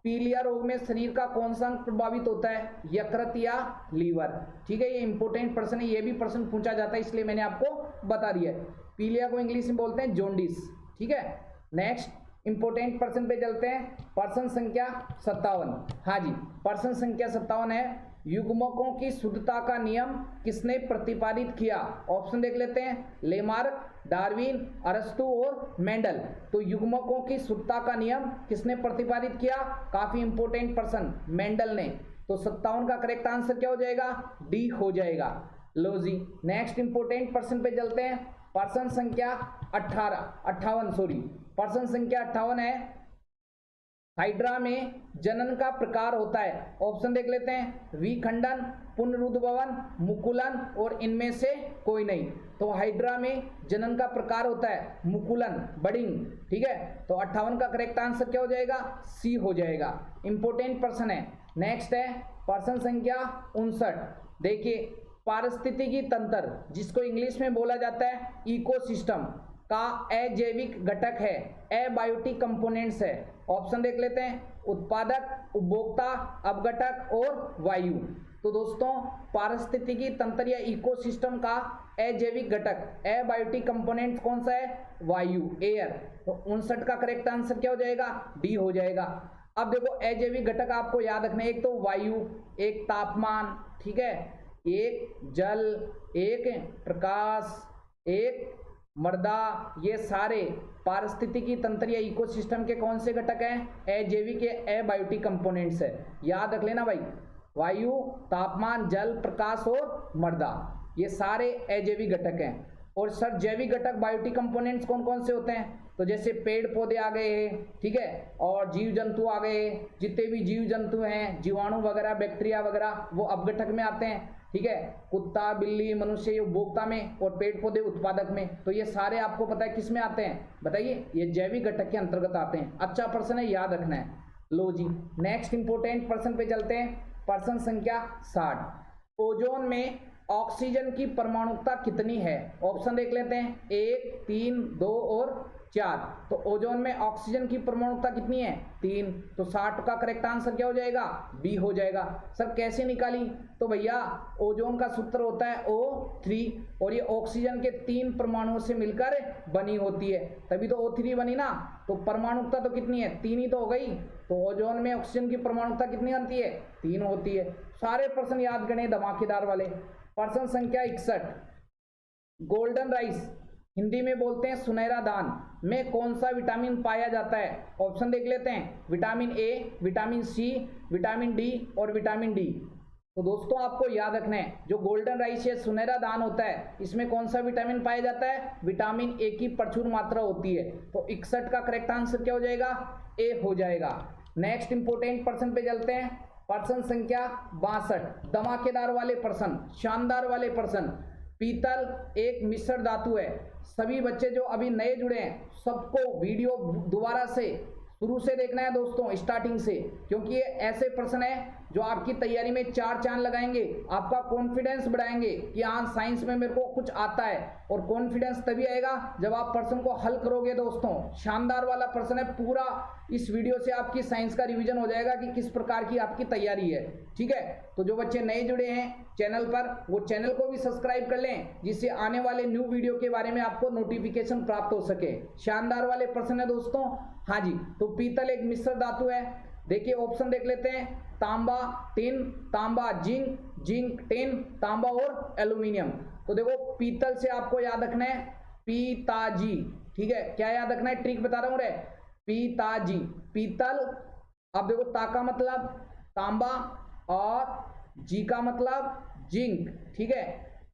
पीलिया रोग में शरीर का कौन सा अंग प्रभावित होता है, यकृत या लीवर, ठीक है। ये इंपोर्टेंट प्रश्न है, ये भी प्रश्न पूछा जाता है, इसलिए मैंने आपको बता दिया है। पीलिया को इंग्लिश में बोलते हैं जॉन्डिस, ठीक है। नेक्स्ट इंपोर्टेंट प्रश्न पे चलते हैं, प्रश्न संख्या 57, हाँ जी, प्रश्न संख्या 57 है, युग्मकों की शुद्धता का नियम किसने प्रतिपादित किया, ऑप्शन देख लेते हैं, लेमार्क, डार्विन, अरस्तु और मेंडल। तो युग्मकों की शुद्धता का नियम किसने प्रतिपादित किया, काफी इंपोर्टेंट प्रश्न, मेंडल ने। तो 57 का करेक्ट आंसर क्या हो जाएगा, डी हो जाएगा। लो जी, नेक्स्ट इंपोर्टेंट प्रश्न पे चलते हैं, प्रश्न संख्या 58 सॉरी, प्रश्न संख्या 58 है, हाइड्रा में जनन का प्रकार होता है, ऑप्शन देख लेते हैं, विखंडन, पुनरुद्भवन, मुकुलन और इनमें से कोई नहीं। तो हाइड्रा में जनन का प्रकार होता है मुकुलन, बडिंग, ठीक है। तो 58 का करेक्ट आंसर क्या हो जाएगा, सी हो जाएगा। इंपोर्टेंट प्रश्न है। नेक्स्ट है प्रश्न संख्या 59, देखिए, पारिस्थितिकी तंत्र जिसको इंग्लिश में बोला जाता है इकोसिस्टम का अजैविक घटक है, एबायोटिक कंपोनेंट्स है। ऑप्शन देख लेते हैं, उत्पादक, उपभोक्ता, अपघटक और वायु। तो दोस्तों, पारिस्थितिकी तंत्र या इकोसिस्टम का अजैविक घटक, एबायोटिक कंपोनेंट कौन सा है, वायु, एयर। तो 59 का करेक्ट आंसर क्या हो जाएगा, डी हो जाएगा। अब देखो, अजैविक घटक आपको याद रखना है, एक तो वायु, एक तापमान, ठीक है, एक जल, एक प्रकाश, एक मृदा, ये सारे पारिस्थितिकी तंत्र या इकोसिस्टम के कौन से घटक हैं, अजैविक या एबायोटिक कंपोनेंट्स है। याद रख लेना भाई, वायु, तापमान, जल, प्रकाश और मृदा, ये सारे अजैविक घटक हैं। और सर जैविक घटक बायोटिक कंपोनेंट्स कौन कौन से होते हैं, तो जैसे पेड़ पौधे आ गए हैं, ठीक है, और जीव जंतु आ गए, जितने भी जीव जंतु हैं, जीवाणु वगैरह, बैक्टीरिया वगैरह, वो अपघटक में आते हैं, ठीक है। कुत्ता, बिल्ली, मनुष्य ये उपभोक्ता में, और पेड़ पौधे उत्पादक में। तो ये सारे आपको पता है किस में आते हैं, बताइए, ये जैविक घटक के अंतर्गत आते हैं। अच्छा प्रश्न है, याद रखना है। लो जी, नेक्स्ट इंपोर्टेंट प्रश्न पे चलते हैं, प्रश्न संख्या 60, ओजोन में ऑक्सीजन की परमाणुकता कितनी है, ऑप्शन देख लेते हैं, 1, 3, 2 और 4। तो ओजोन में ऑक्सीजन की परमाणुकता कितनी है, 3। तो 60 का करेक्ट आंसर क्या हो जाएगा, बी हो जाएगा। सर कैसे निकाली, तो भैया ओजोन का सूत्र होता है O3, और ये ऑक्सीजन के 3 परमाणुओं से मिलकर बनी होती है, तभी तो O3 बनी ना। तो परमाणुकता तो कितनी है, 3 ही तो हो गई। तो ओजोन में ऑक्सीजन की परमाणुकता कितनी बनती है, 3 होती है। सारे प्रश्न याद करने धमाकेदार वाले। प्रश्न संख्या 61, गोल्डन राइस हिंदी में बोलते हैं सुनहरा दान, में कौन सा विटामिन पाया जाता है? ऑप्शन देख लेते हैं, vitamin A, vitamin C, vitamin D और विटामिन डी। तो दोस्तों आपको याद रखना है, जो गोल्डन राइस या सुनहरा दान होता है इसमें कौन सा विटामिन पाया जाता है? विटामिन ए की प्रचुर मात्रा होती है। तो 61 का करेक्ट आंसर क्या हो जाएगा? ए हो जाएगा। नेक्स्ट इंपोर्टेंट पर्सन पे चलते हैं, पर्सन संख्या 62, धमाकेदार वाले पर्सन, शानदार वाले पर्सन। पीतल एक मिश्र धातु है। सभी बच्चे जो अभी नए जुड़े हैं सबको वीडियो दोबारा से शुरू से देखना है दोस्तों, स्टार्टिंग से, क्योंकि ये ऐसे प्रश्न है जो आपकी तैयारी में 4 चांद लगाएंगे, आपका कॉन्फिडेंस बढ़ाएंगे कि हाँ साइंस में मेरे को कुछ आता है। और कॉन्फिडेंस तभी आएगा जब आप प्रश्न को हल करोगे दोस्तों। शानदार वाला प्रश्न है, पूरा इस वीडियो से आपकी साइंस का रिवीजन हो जाएगा कि किस प्रकार की आपकी तैयारी है। ठीक है, तो जो बच्चे नए जुड़े हैं चैनल पर वो चैनल को भी सब्सक्राइब कर लें, जिससे आने वाले न्यू वीडियो के बारे में आपको नोटिफिकेशन प्राप्त हो सके। शानदार वाले प्रश्न है दोस्तों। हाँ जी, तो पीतल एक मिश्र धातु है। देखिए ऑप्शन देख लेते हैं, तांबा, टिन, तांबा, जिंक, जिंक, टिन, तांबा और एल्यूमिनियम। तो देखो पीतल से आपको याद रखना है पिताजी। ठीक है, क्या याद रखना है? ट्रिक बता रहा हूं रे, पिताजी, पीतल। अब देखो ता का मतलब तांबा और जी का मतलब जिंक। ठीक है,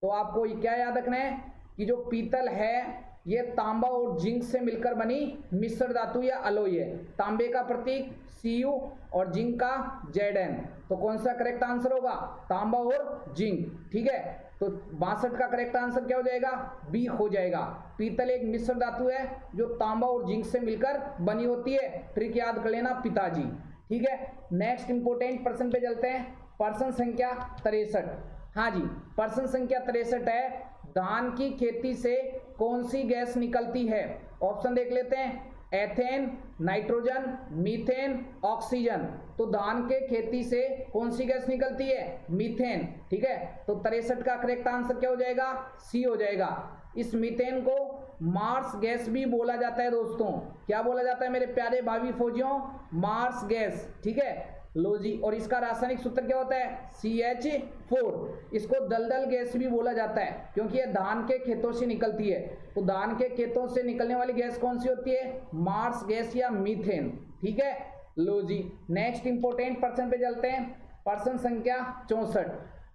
तो आपको क्या याद रखना है कि जो पीतल है ये तांबा और जिंक से मिलकर बनी मिश्र धातु या अलॉय है। तांबे का प्रतीक Cu और जिंक का Zn। तो कौन सा करेक्ट आंसर होगा? तांबा और जिंक। ठीक है, तो 62 का करेक्ट आंसर क्या हो जाएगा? बी हो जाएगा। पीतल एक मिश्र धातु है जो तांबा और जिंक से मिलकर बनी होती है। ट्रिक याद कर लेना, पिताजी। ठीक है, नेक्स्ट इंपोर्टेंट पर्सन पे चलते हैं, पर्सन संख्या 63। हाँ जी, पर्सन संख्या 63 है, धान की खेती से कौन सी गैस निकलती है? ऑप्शन देख लेते हैं, एथेन, नाइट्रोजन, मीथेन, ऑक्सीजन। तो धान के खेती से कौन सी गैस निकलती है? मीथेन। ठीक है, तो 63 का करेक्ट आंसर क्या हो जाएगा? सी हो जाएगा। इस मीथेन को मार्स गैस भी बोला जाता है दोस्तों। क्या बोला जाता है मेरे प्यारे भावी फौजियों? Marsh gas. ठीक है, लो जी, और इसका रासायनिक सूत्र क्या होता है? CH4। इसको दलदल गैस भी बोला जाता है क्योंकि ये धान के खेतों से निकलती है। तो धान के खेतों से निकलने वाली गैस कौन सी होती है? मार्स गैस या मीथेन। ठीक है, लो जी, नेक्स्ट इंपोर्टेंट पर्सन पे चलते हैं, पर्सन संख्या 64।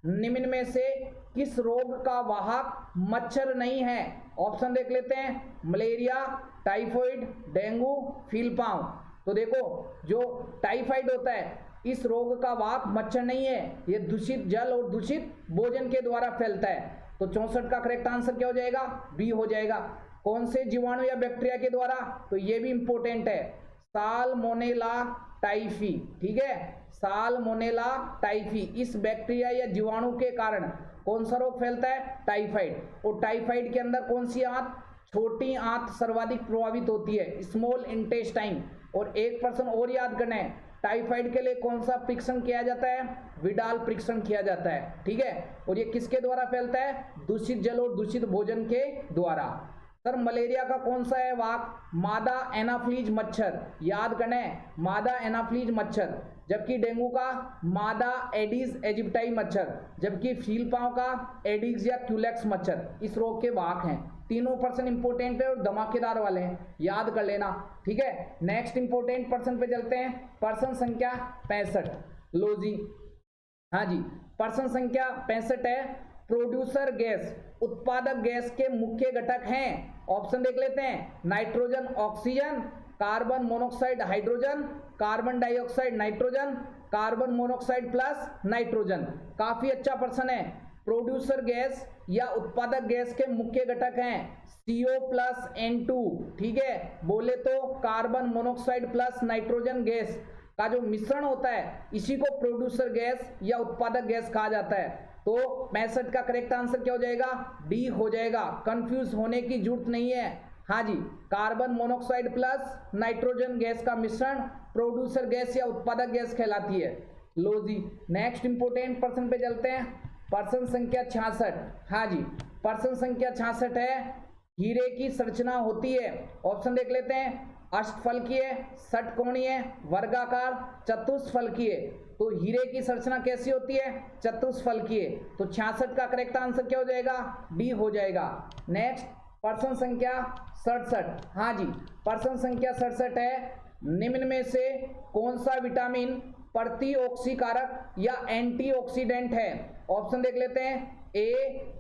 निम्न में से किस रोग का वाहक मच्छर नहीं है? ऑप्शन देख लेते हैं, मलेरिया, टाइफाइड, डेंगू, फीलपाव। तो देखो जो टाइफाइड होता है इस रोग का वाहक मच्छर नहीं है, ये दूषित जल और दूषित भोजन के द्वारा फैलता है। तो 64 का करेक्ट आंसर क्या हो जाएगा? बी हो जाएगा। कौन से जीवाणु या बैक्टीरिया के द्वारा? तो ये भी इंपॉर्टेंट है, साल्मोनेला टाइफी। ठीक है, साल्मोनेला टाइफी, इस बैक्टीरिया या जीवाणु के कारण कौन सा रोग फैलता है? टाइफाइड। और टाइफाइड के अंदर कौन सी आंत? छोटी आंत सर्वाधिक प्रभावित होती है, स्मॉल इंटेस्टाइन। और एक पर्सन और याद करना है, टाइफाइड के लिए कौन सा परीक्षण किया जाता है? विडाल परीक्षण किया जाता है। ठीक है, और ये किसके द्वारा फैलता है? दूषित जल और दूषित भोजन के द्वारा। सर मलेरिया का कौन सा है वाहक? मादा एनाफ्लीज मच्छर। याद करना है, मादा एनाफ्लीज मच्छर। जबकि डेंगू का मादा एडिस एजिप्टाई मच्छर, जबकि फीलपाव का एडिस या क्यूलेक्स मच्छर इस रोग के वाहक हैं। तीनों पर्सन इंपोर्टेंट है और धमाकेदार वाले हैं, याद कर लेना। ठीक है, नेक्स्ट इंपोर्टेंट पर्सन पे चलते हैं, पर्सन संख्या 65। लो जी, हाँ जी, पर्सन संख्या 65 है, प्रोड्यूसर गैस, उत्पादक गैस के मुख्य घटक हैं। ऑप्शन देख लेते हैं, nitrogen, oxygen, carbon monoxide, hydrogen, carbon dioxide, nitrogen, carbon monoxide plus nitrogen. काफी अच्छा प्रश्न है। प्रोड्यूसर गैस या उत्पादक गैस के मुख्य घटक हैं CO प्लस N2। ठीक है, बोले तो carbon monoxide plus nitrogen gas का जो मिश्रण होता है इसी को प्रोड्यूसर गैस या उत्पादक गैस कहा जाता है। तो 65 का करेक्ट आंसर क्या हो जाएगा? डी हो जाएगा। कंफ्यूज होने की जरूरत नहीं है। हाँ जी, carbon monoxide plus nitrogen gas का मिश्रण प्रोड्यूसर गैस या उत्पादक गैस कहलाती है। लो जी, नेक्स्ट इंपोर्टेंट पर्सन पे चलते हैं, पर्सन संख्या 66। हाँ जी, पर्सन संख्या 66 है, हीरे की संरचना होती है। ऑप्शन देख लेते हैं, अष्टफलकीय, षटकोणीय, वर्गाकार, चतुष्फलकीय। तो हीरे की संरचना कैसी होती है? चतुष्फलकीय। तो 66 का करेक्ट आंसर क्या हो जाएगा? डी हो जाएगा। नेक्स्ट प्रश्न संख्या 67, हाँ जी प्रश्न संख्या 67 है, निम्न में से कौन सा विटामिन प्रतिऑक्सीकारक या एंटीऑक्सीडेंट है? ऑप्शन देख लेते हैं, ए,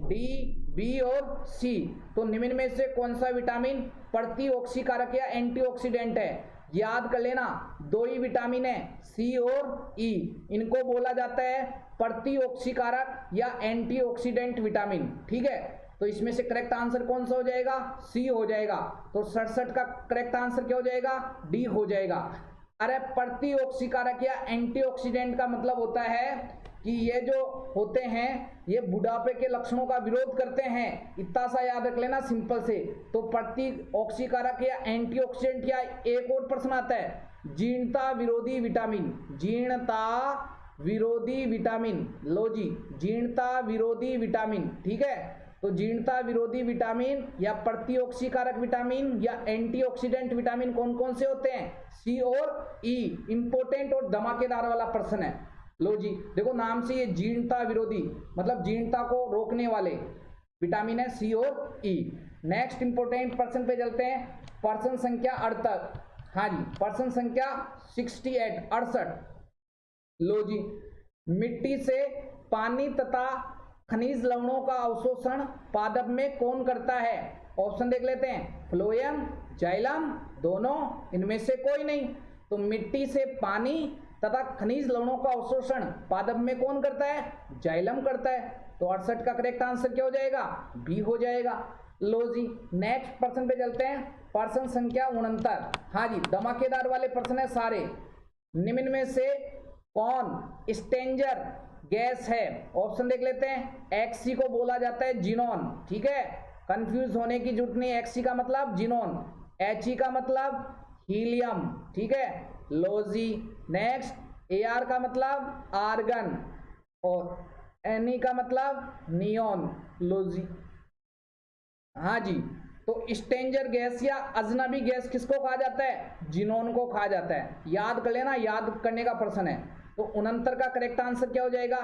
डी, बी और सी। तो निम्न में से कौन सा विटामिन प्रतिऑक्सीकारक या एंटीऑक्सीडेंट है? याद कर लेना, दो ही विटामिन है, सी और ई, इनको बोला जाता है प्रतिऑक्सीकारक या एंटीऑक्सीडेंट विटामिन। ठीक है, तो इसमें से करेक्ट आंसर कौन सा हो जाएगा? सी हो जाएगा। तो 67 का करेक्ट आंसर क्या हो जाएगा? डी हो जाएगा। अरे प्रतिऑक्सीकारक या एंटीऑक्सीडेंट का मतलब होता है कि ये जो होते हैं ये बुढ़ापे के लक्षणों का विरोध करते हैं, इतना सा याद रख लेना सिंपल से। तो प्रतिऑक्सीकारक या एंटीऑक्सीडेंट, या एक और प्रश्न आता है, जीर्णता विरोधी विटामिन, जीर्णता विरोधी विटामिन, लो जी जीर्णता विरोधी विटामिन। ठीक है, तो जीर्णता विरोधी विटामिन या प्रतिऑक्सीकारक विटामिन या एंटीऑक्सीडेंट विटामिन कौन कौन से होते हैं? सी और ई। इंपॉर्टेंट और धमाकेदार वाला प्रश्न है। लो जी देखो, नाम से ये जीर्णता विरोधी मतलब जीर्णता को रोकने वाले विटामिन है, सी और ई। नेक्स्ट इंपॉर्टेंट प्रश्न पे चलते हैं, प्रश्न संख्या 68, हाँ जी प्रश्न संख्या 68, 68। लो जी, मिट्टी से पानी तथा खनिज लवणों का अवशोषण पादप में कौन करता है? ऑप्शन देख लेते हैं, फ्लोएम, जाइलम, दोनों, इनमें से कोई नहीं। तो मिट्टी से पानी तथा खनिज लवणों का अवशोषण पादप में कौन करता है? जाइलम करता है। तो 68 का करेक्ट आंसर क्या हो जाएगा? बी हो जाएगा। लो जी नेक्स्ट प्रश्न पे चलते हैं, प्रश्न संख्या 69, हाँ जी धमाकेदार वाले प्रश्न है सारे। निम्न में से कौन स्टेंजर गैस है? ऑप्शन देख लेते हैं, एक्सी को बोला जाता है जिनोन। ठीक है, कंफ्यूज होने की जरूरत नहीं, एक्सी का मतलब जिनोन, एचई का मतलब हीलियम। ठीक है, लोजी। नेक्स्ट एआर का मतलब आर्गन और एनई का मतलब नियोन। लोजी, हाँ जी, तो स्टेंजर गैस या अजनबी गैस किसको कहा जाता है? जिनोन को कहा जाता है। याद कर लेना, याद करने का प्रश्न है। तो 69 का करेक्ट आंसर क्या हो जाएगा?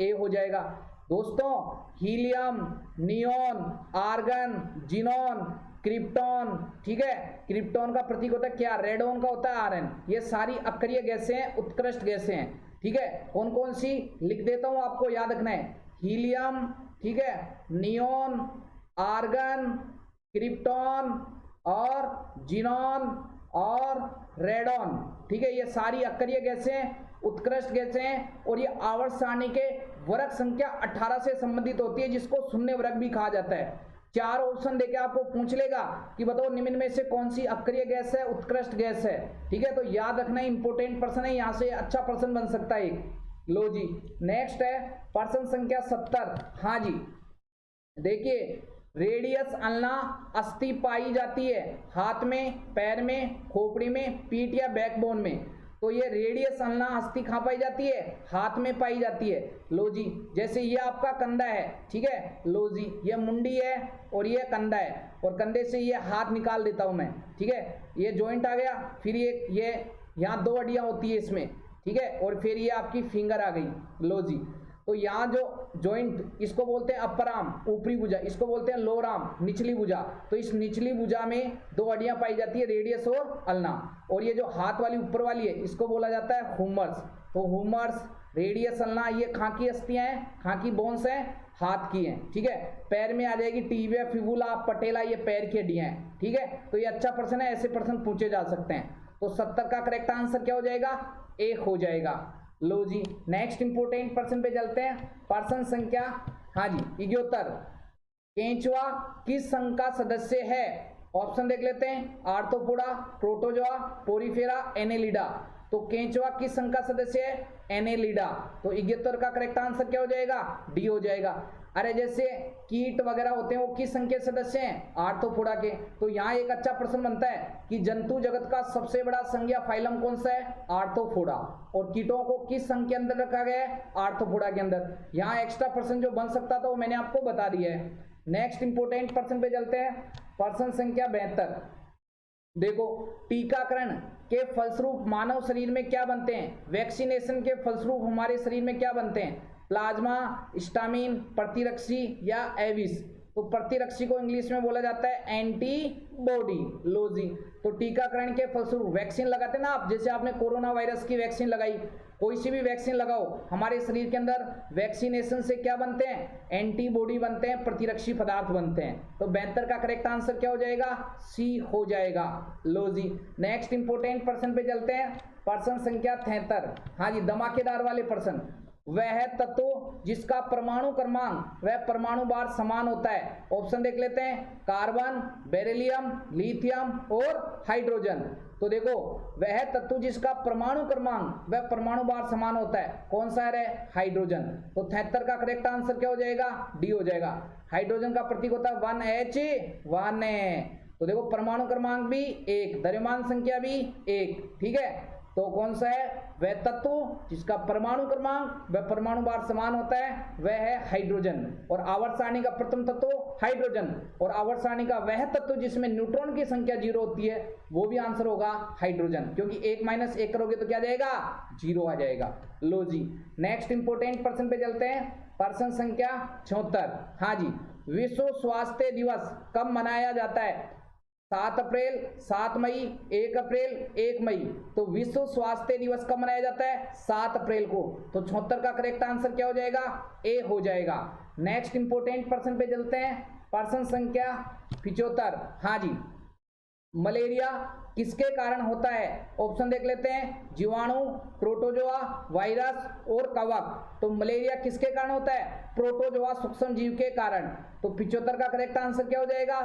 ए हो जाएगा। दोस्तों helium, neon, argon, xenon, krypton, ठीक है, क्रिप्टॉन का प्रतीक होता है क्या? रेडॉन का होता है आरएन। ये सारी अक्रिय गैसें हैं, उत्कृष्ट गैसें हैं। ठीक है, कौन कौन सी लिख देता हूं, आपको याद रखना है, हीलियम, ठीक है, नियोन, आर्गन, क्रिप्टॉन और जिनॉन और रेडॉन। ठीक है, ये सारी अक्रिय गैसें, उत्कृष्ट गैसें हैं और ये आवर्त सारणी के वर्ग संख्या 18 से संबंधित होती है, जिसको शून्य वर्ग भी कहा जाता है। 4 ऑप्शन देके आपको पूछ लेगा कि बताओ निम्न में से कौन सी अक्रिय गैस है, उत्कृष्ट गैस है। ठीक है, तो याद रखना इंपॉर्टेंट प्रश्न है, यहाँ से अच्छा प्रश्न बन सकता है एक। लो जी नेक्स्ट है प्रश्न संख्या 70। हाँ जी देखिए, रेडियस अल्ना अस्थि पाई जाती है हाथ में, पैर में, खोपड़ी में, पीठ या बैकबोन में। तो ये रेडियस अल्ना अस्थि कहाँ पाई जाती है? हाथ में पाई जाती है। लो जी, जैसे ये आपका कंधा है, ठीक है, लो जी ये मुंडी है और ये कंधा है, और कंधे से ये हाथ निकाल देता हूं मैं। ठीक है, ये जॉइंट आ गया, फिर ये यहाँ 2 हड्डियां होती है इसमें, ठीक है, और फिर ये आपकी फिंगर आ गई। लो जी, तो यहाँ जो जॉइंट, इसको बोलते हैं अपर आर्म, ऊपरी भुजा, इसको बोलते हैं लोअर आर्म, निचली भुजा। तो इस निचली भुजा में 2 हड्डियां पाई जाती है, रेडियस और अल्ना। और ये जो हाथ वाली ऊपर वाली है, इसको बोला जाता है हुमर्स। तो हुमर्स, रेडियस, अल्ना, ये कहाँ की अस्थियां हैं? कहाँ की बोन्स हैं? हाथ की हैं। ठीक है, पैर में आ जाएगी टिबिया, फिबुला, पटेला, ये पैर की हड्डियां हैं। ठीक है, तो ये अच्छा प्रश्न है, ऐसे प्रश्न पूछे जा सकते हैं। तो 70 का करेक्ट आंसर क्या हो जाएगा? 1 हो जाएगा। लो जी नेक्स्ट इंपोर्टेंट प्रश्न पे चलते हैं, प्रश्न संख्या, हाँ जी 71। केंचुआ किस संघ का सदस्य है? ऑप्शन देख लेते हैं, आर्थ्रोपोडा, प्रोटोजोआ, पोरीफेरा, एनेलिडा। तो केंचुआ किस संघ का सदस्य है? एनेलिडा। तो 71 का करेक्ट आंसर क्या हो जाएगा? डी हो जाएगा। अरे जैसे कीट वगैरह होते हैं वो किस संघ के सदस्य हैं? आर्थ्रोपोडा के। तो यहाँ एक अच्छा प्रश्न बनता है कि जंतु जगत का सबसे बड़ा संघ या फाइलम कौन सा है? आर्थ्रोपोडा। और कीटों को किस संघ के अंदर रखा गया है? आर्थ्रोपोडा के अंदर। यहाँ एक्स्ट्रा प्रश्न जो बन सकता था वो मैंने आपको बता दिया है। नेक्स्ट इंपोर्टेंट प्रश्न पे चलते हैं, प्रश्न संख्या 72। देखो, टीकाकरण के फलस्वरूप मानव शरीर में क्या बनते हैं? वैक्सीनेशन के फलस्वरूप हमारे शरीर में क्या बनते हैं? प्लाज्मा, स्टामिन, प्रतिरक्षी या एविस। तो प्रतिरक्षी को इंग्लिश में बोला जाता है एंटीबॉडी। लो जी, तो टीकाकरण के फलस्वरूप वैक्सीन लगाते ना आप, जैसे आपने कोरोना वायरस की वैक्सीन लगाई, कोई सी भी वैक्सीन लगाओ, हमारे शरीर के अंदर वैक्सीनेशन से क्या बनते हैं, एंटीबॉडी बनते हैं, प्रतिरक्षी पदार्थ बनते हैं। तो 72 का करेक्ट आंसर क्या हो जाएगा, सी हो जाएगा। लो जी, नेक्स्ट इंपोर्टेंट पर्सन पे चलते हैं, पर्सन संख्या 73। हाँ जी, धमाकेदार वाले पर्सन, वह तत्व जिसका परमाणु क्रमांक वह परमाणु भार समान होता है। ऑप्शन देख लेते हैं, कार्बन, बेरिलियम, लिथियम और हाइड्रोजन। तो देखो, वह तत्व जिसका परमाणु क्रमांक वह परमाणु भार समान होता है, कौन सा है, हाइड्रोजन। तो 73 का करेक्ट आंसर क्या हो जाएगा, डी हो जाएगा। हाइड्रोजन का प्रतीक होता है 1H1। तो देखो, परमाणु क्रमांक भी 1, द्रव्यमान संख्या भी 1, ठीक है। तो कौन सा है, वह तत्व जिसका परमाणु क्रमांक वह परमाणु भार समान होता है, वह है हाइड्रोजन। और आवर्त सारणी का प्रथम तत्व हाइड्रोजन, और आवर्त सारणी का वह तत्व जिसमें न्यूट्रॉन की संख्या 0 होती है, वो भी आंसर होगा हाइड्रोजन, क्योंकि 1 - 1 करोगे तो क्या जाएगा, 0 आ जाएगा। लो जी, नेक्स्ट इंपोर्टेंट पर्सन पे चलते हैं, पर्सन संख्या 76। हाँ जी, विश्व स्वास्थ्य दिवस कब मनाया जाता है, 7 अप्रैल, 7 मई, 1 अप्रैल, 1 मई। तो विश्व स्वास्थ्य दिवस कब मनाया जाता है, 7 अप्रैल को। तो 76 का करेक्ट आंसर क्या हो जाएगा, ए हो जाएगा। नेक्स्ट इंपोर्टेंट पर्सन पे चलते हैं, पर्सन संख्या 75। हाँ जी, मलेरिया किसके कारण होता है, ऑप्शन देख लेते हैं, जीवाणु, प्रोटोजोआ, वायरस और कवक। तो मलेरिया किसके कारण होता है, प्रोटोजोआ सूक्ष्म जीव के कारण। तो 75 का करेक्ट आंसर क्या हो जाएगा,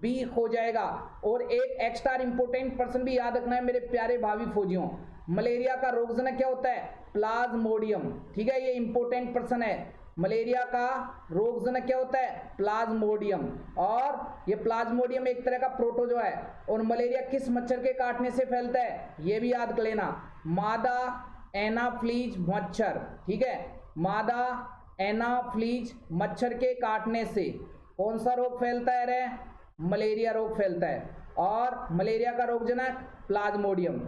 बी हो जाएगा। और एक एक्स्ट्रा इंपोर्टेंट पर्सन भी याद रखना है मेरे प्यारे भावी फौजियों, मलेरिया का रोगजनक क्या होता है, प्लाज्मोडियम, ठीक है, ये इंपोर्टेंट पर्सन है। मलेरिया का रोगजनक क्या होता है, प्लाज्मोडियम, और ये प्लाज्मोडियम एक तरह का प्रोटोजोआ है। और मलेरिया किस मच्छर के काटने से फैलता है, ये भी याद कर लेना, मादा एनाफ्लीज मच्छर, ठीक है, मादा एनाफ्लीज मच्छर के काटने से कौन सा रोग फैलता है रे, मलेरिया रोग फैलता है। और मलेरिया का रोगजनक प्लाज्मोडियम,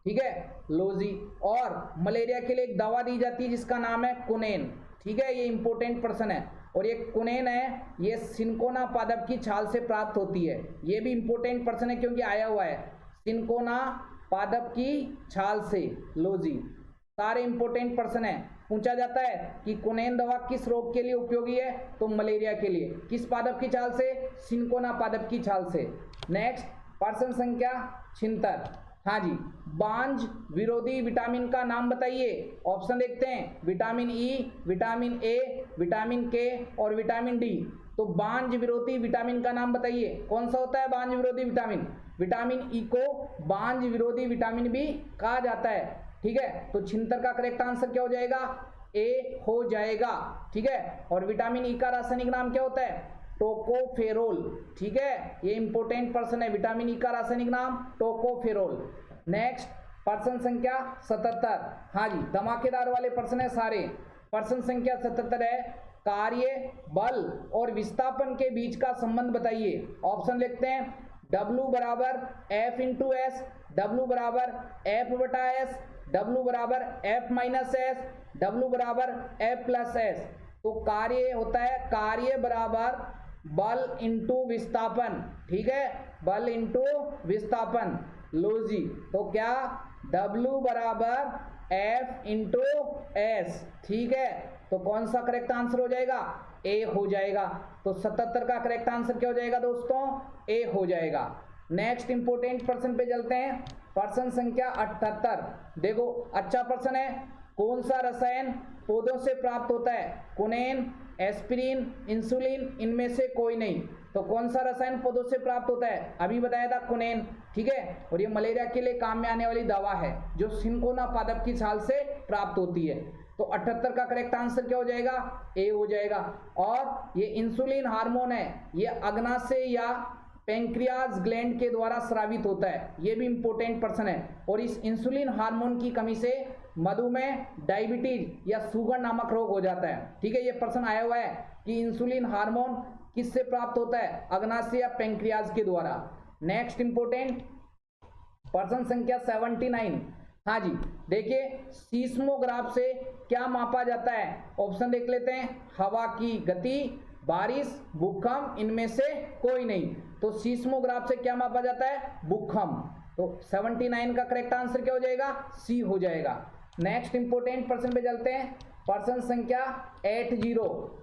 ठीक है। लो जी, और मलेरिया के लिए एक दवा दी जाती है जिसका नाम है कुनेन, ठीक है, ये इंपोर्टेंट पर्सन है। और ये कुनेन है, ये सिनकोना पादप की छाल से प्राप्त होती है, ये भी इंपोर्टेंट पर्सन है क्योंकि आया हुआ है सिनकोना पादप की छाल से। लो जी, सारे इंपोर्टेंट पर्सन है। पूछा जाता है कि कुनेन दवा किस रोग के लिए उपयोगी है, तो मलेरिया के लिए। किस पादप की छाल से, सिनकोना पादप की छाल से। नेक्स्ट पर्सन संख्या 76। हाँ जी, बांझ विरोधी विटामिन का नाम बताइए। ऑप्शन देखते हैं, vitamin E, vitamin A, vitamin के और विटामिन डी। तो बांझ विरोधी विटामिन का नाम बताइए, कौन सा होता है बांझ विरोधी विटामिन। विटामिन ई को बांझ विरोधी विटामिन भी कहा जाता है, ठीक है। तो 76 का करेक्ट आंसर क्या हो जाएगा, ए हो जाएगा, ठीक है। और विटामिन ई का रासायनिक नाम क्या होता है, टोकोफेरोल, ठीक है, ये इंपोर्टेंट पर्सन है। विटामिन ई का रासायनिक नाम टोकोफेरोल। नेक्स्ट पर्सन संख्या 77। हाँ जी, धमाकेदार वाले पर्सन है सारे। पर्सन संख्या 77 है, कार्य बल और विस्थापन के बीच का संबंध बताइए। ऑप्शन लिखते हैं, W बराबर F इंटू एस, W बराबर F बटा एस, W बराबर F माइनस एस, W बराबर F प्लस एस। तो कार्य होता है, कार्य बराबर बल इंटू विस्थापन, ठीक है, बल इंटू विस्थापन। लो जी, तो क्या W बराबर F इंटू एस, ठीक है। तो कौन सा करेक्ट आंसर हो जाएगा, ए हो जाएगा। तो 77 का करेक्ट आंसर क्या हो जाएगा दोस्तों, ए हो जाएगा। नेक्स्ट इंपोर्टेंट पर्सन पे चलते हैं, पर्सन संख्या 78। देखो, अच्छा पर्सन है। कौन सा रसायन पौधों से प्राप्त होता है, कुनेन, एस्पिरिन, इंसुलिन, इनमें से कोई नहीं। तो कौन सा रसायन पौधों से प्राप्त होता है, अभी बताया था कुनेन, ठीक है। और ये मलेरिया के लिए काम में आने वाली दवा है जो सिनकोना पादप की छाल से प्राप्त होती है। तो 78 का करेक्ट आंसर क्या हो जाएगा, ए हो जाएगा। और ये इंसुलिन हार्मोन है, ये अग्नाशय या पेंक्रियाज ग्लैंड के द्वारा स्रावित होता है, ये भी इंपोर्टेंट पर्सन है। और इस इंसुलिन हार्मोन की कमी से मधुमेह, डायबिटीज या शुगर नामक रोग हो जाता है, ठीक है। ये पर्सन आया हुआ है कि इंसुलिन हार्मोन किससे प्राप्त होता है, अग्नाशय या पेंक्रियाज के द्वारा। नेक्स्ट इंपोर्टेंट पर्सन संख्या 79। हाँ जी, देखिए, सीस्मोग्राफ से क्या मापा जाता है। ऑप्शन देख लेते हैं, हवा की गति, बारिश, भूकंप, इनमें से कोई नहीं। तो सीस्मोग्राफ से क्या मापा जाता है? भूकंप। तो 79 का करेक्ट आंसर क्या हो जाएगा? सी हो जाएगा। नेक्स्ट इंपोर्टेंट पर्सन पे चलते हैं। पर्सन संख्या 80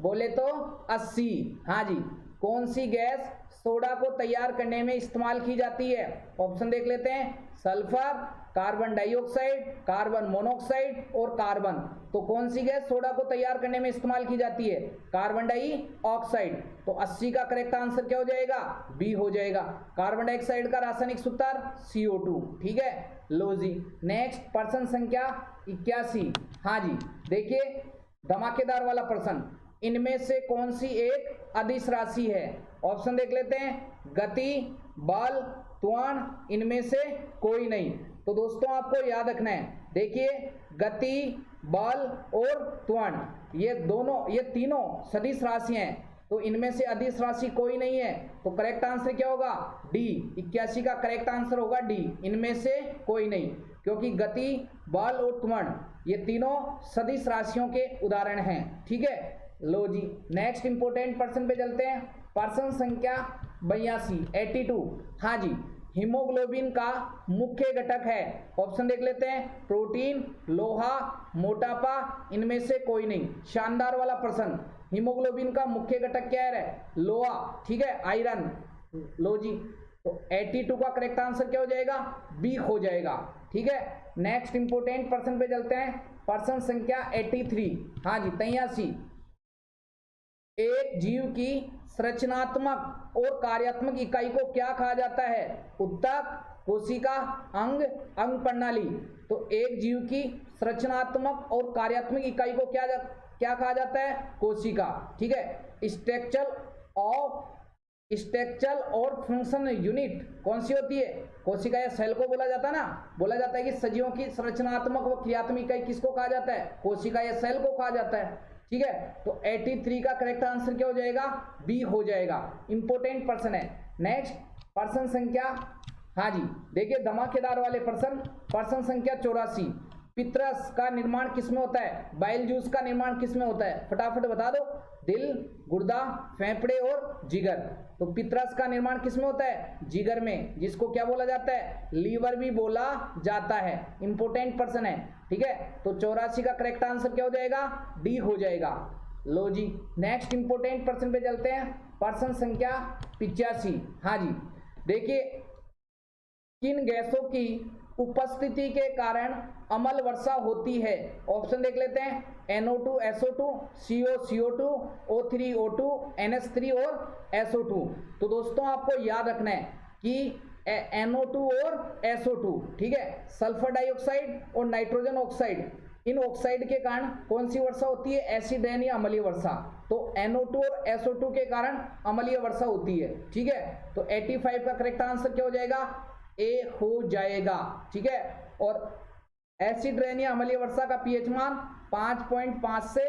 बोले तो 80। हाँ जी, कौन सी गैस सोडा को तैयार करने में इस्तेमाल की जाती है? ऑप्शन देख लेते हैं। Sulphur, carbon dioxide, carbon monoxide और कार्बन। तो कौन सी गैस सोडा को तैयार करने में इस्तेमाल की जाती है? Carbon dioxide. तो 80 का करेक्ट आंसर क्या हो जाएगा? बी हो जाएगा। कार्बन डाइऑक्साइड का रासायनिक सूत्र CO2। ठीक है, लो जी। नेक्स्ट पर्सन संख्या 81। हाँ जी, देखिए धमाकेदार वाला प्रश्न। इनमें से कौन सी एक अदिश राशि है? ऑप्शन देख लेते हैं। गति, बल, त्वरण, इनमें से कोई नहीं। तो दोस्तों आपको याद रखना है, देखिए गति, बल और त्वरण, ये तीनों सदिश राशियां हैं। तो इनमें से अदिश राशि कोई नहीं है। तो करेक्ट आंसर क्या होगा? डी। 81 का करेक्ट आंसर होगा डी, इनमें से कोई नहीं। क्योंकि गति, बल और त्वरण ये तीनों सदिश राशियों के उदाहरण हैं। ठीक है, लो जी। नेक्स्ट इंपोर्टेंट पर्सन पे चलते हैं। पर्सन संख्या 82 82। हाँ जी, हीमोग्लोबिन का मुख्य घटक है। ऑप्शन देख लेते हैं। प्रोटीन, लोहा, मोटापा, इनमें से कोई नहीं। शानदार वाला प्रश्न। हीमोग्लोबिन का मुख्य घटक क्या है? लोहा। ठीक है, आयरन। लो जी, तो 82 का करेक्ट आंसर क्या हो जाएगा? बी हो जाएगा। ठीक है, नेक्स्ट इंपोर्टेंट पर्सन पे चलते हैं। पर्सन संख्या 83। हाँ जी, 83। एक जीव की संरचनात्मक और कार्यात्मक इकाई को क्या कहा जाता है? उत्तक, कोशिका, अंग, अंग प्रणाली। तो एक जीव की संरचनात्मक और कार्यात्मक इकाई को क्या कहा जाता है? कोशिका। ठीक है, स्ट्रक्चरल और फंक्शन यूनिट कौन सी होती है? कोशिका या सेल को बोला जाता है ना। बोला जाता है कि सजीवों की संरचनात्मक व क्रियात्मक इकाई किसको कहा जाता है? कोशिका या सेल को कहा जाता है। ठीक है, तो 83 का करेक्ट आंसर क्या हो जाएगा? बी हो जाएगा। इंपोर्टेंट पर्सन है। नेक्स्ट पर्सन संख्या, हाँ जी, देखिए धमाकेदार वाले पर्सन संख्या 84। पित्रस का निर्माण किसमें होता है? बाइल जूस का निर्माण किसमें होता है? फटाफट बता दो। दिल, गुर्दा, फेफड़े और जिगर। तो पित्रस का निर्माण किसमें होता है? जिगर में, जिसको क्या बोला जाता है? लीवर भी बोला जाता है। इंपोर्टेंट पर्सन है। ठीक है, तो 84 का करेक्ट आंसर क्या हो जाएगा? डी हो जाएगा। लो जी, नेक्स्ट इंपोर्टेंट पर्सन पे चलते हैं। पर्सन संख्या 85। हाँ जी, देखिए किन गैसों की उपस्थिति के कारण अम्ल वर्षा होती है? ऑप्शन देख लेते हैं। NO2 SO2, CO CO2, O3 O2, NH3 और SO2। तो दोस्तों आपको याद रखना है कि NO2 और SO2, ठीक है, सल्फर डाइऑक्साइड और नाइट्रोजन ऑक्साइड, इन ऑक्साइड के कारण कौन सी वर्षा होती है? एसिड रेन या अम्लीय वर्षा। तो NO2 और SO2 के कारण अम्लीय वर्षा होती है। ठीक है, तो 85 का करेक्ट आंसर क्या हो जाएगा? ए हो जाएगा। ठीक है, और एसिड रेन या अम्लीय वर्षा का पीएच मान 5.5 से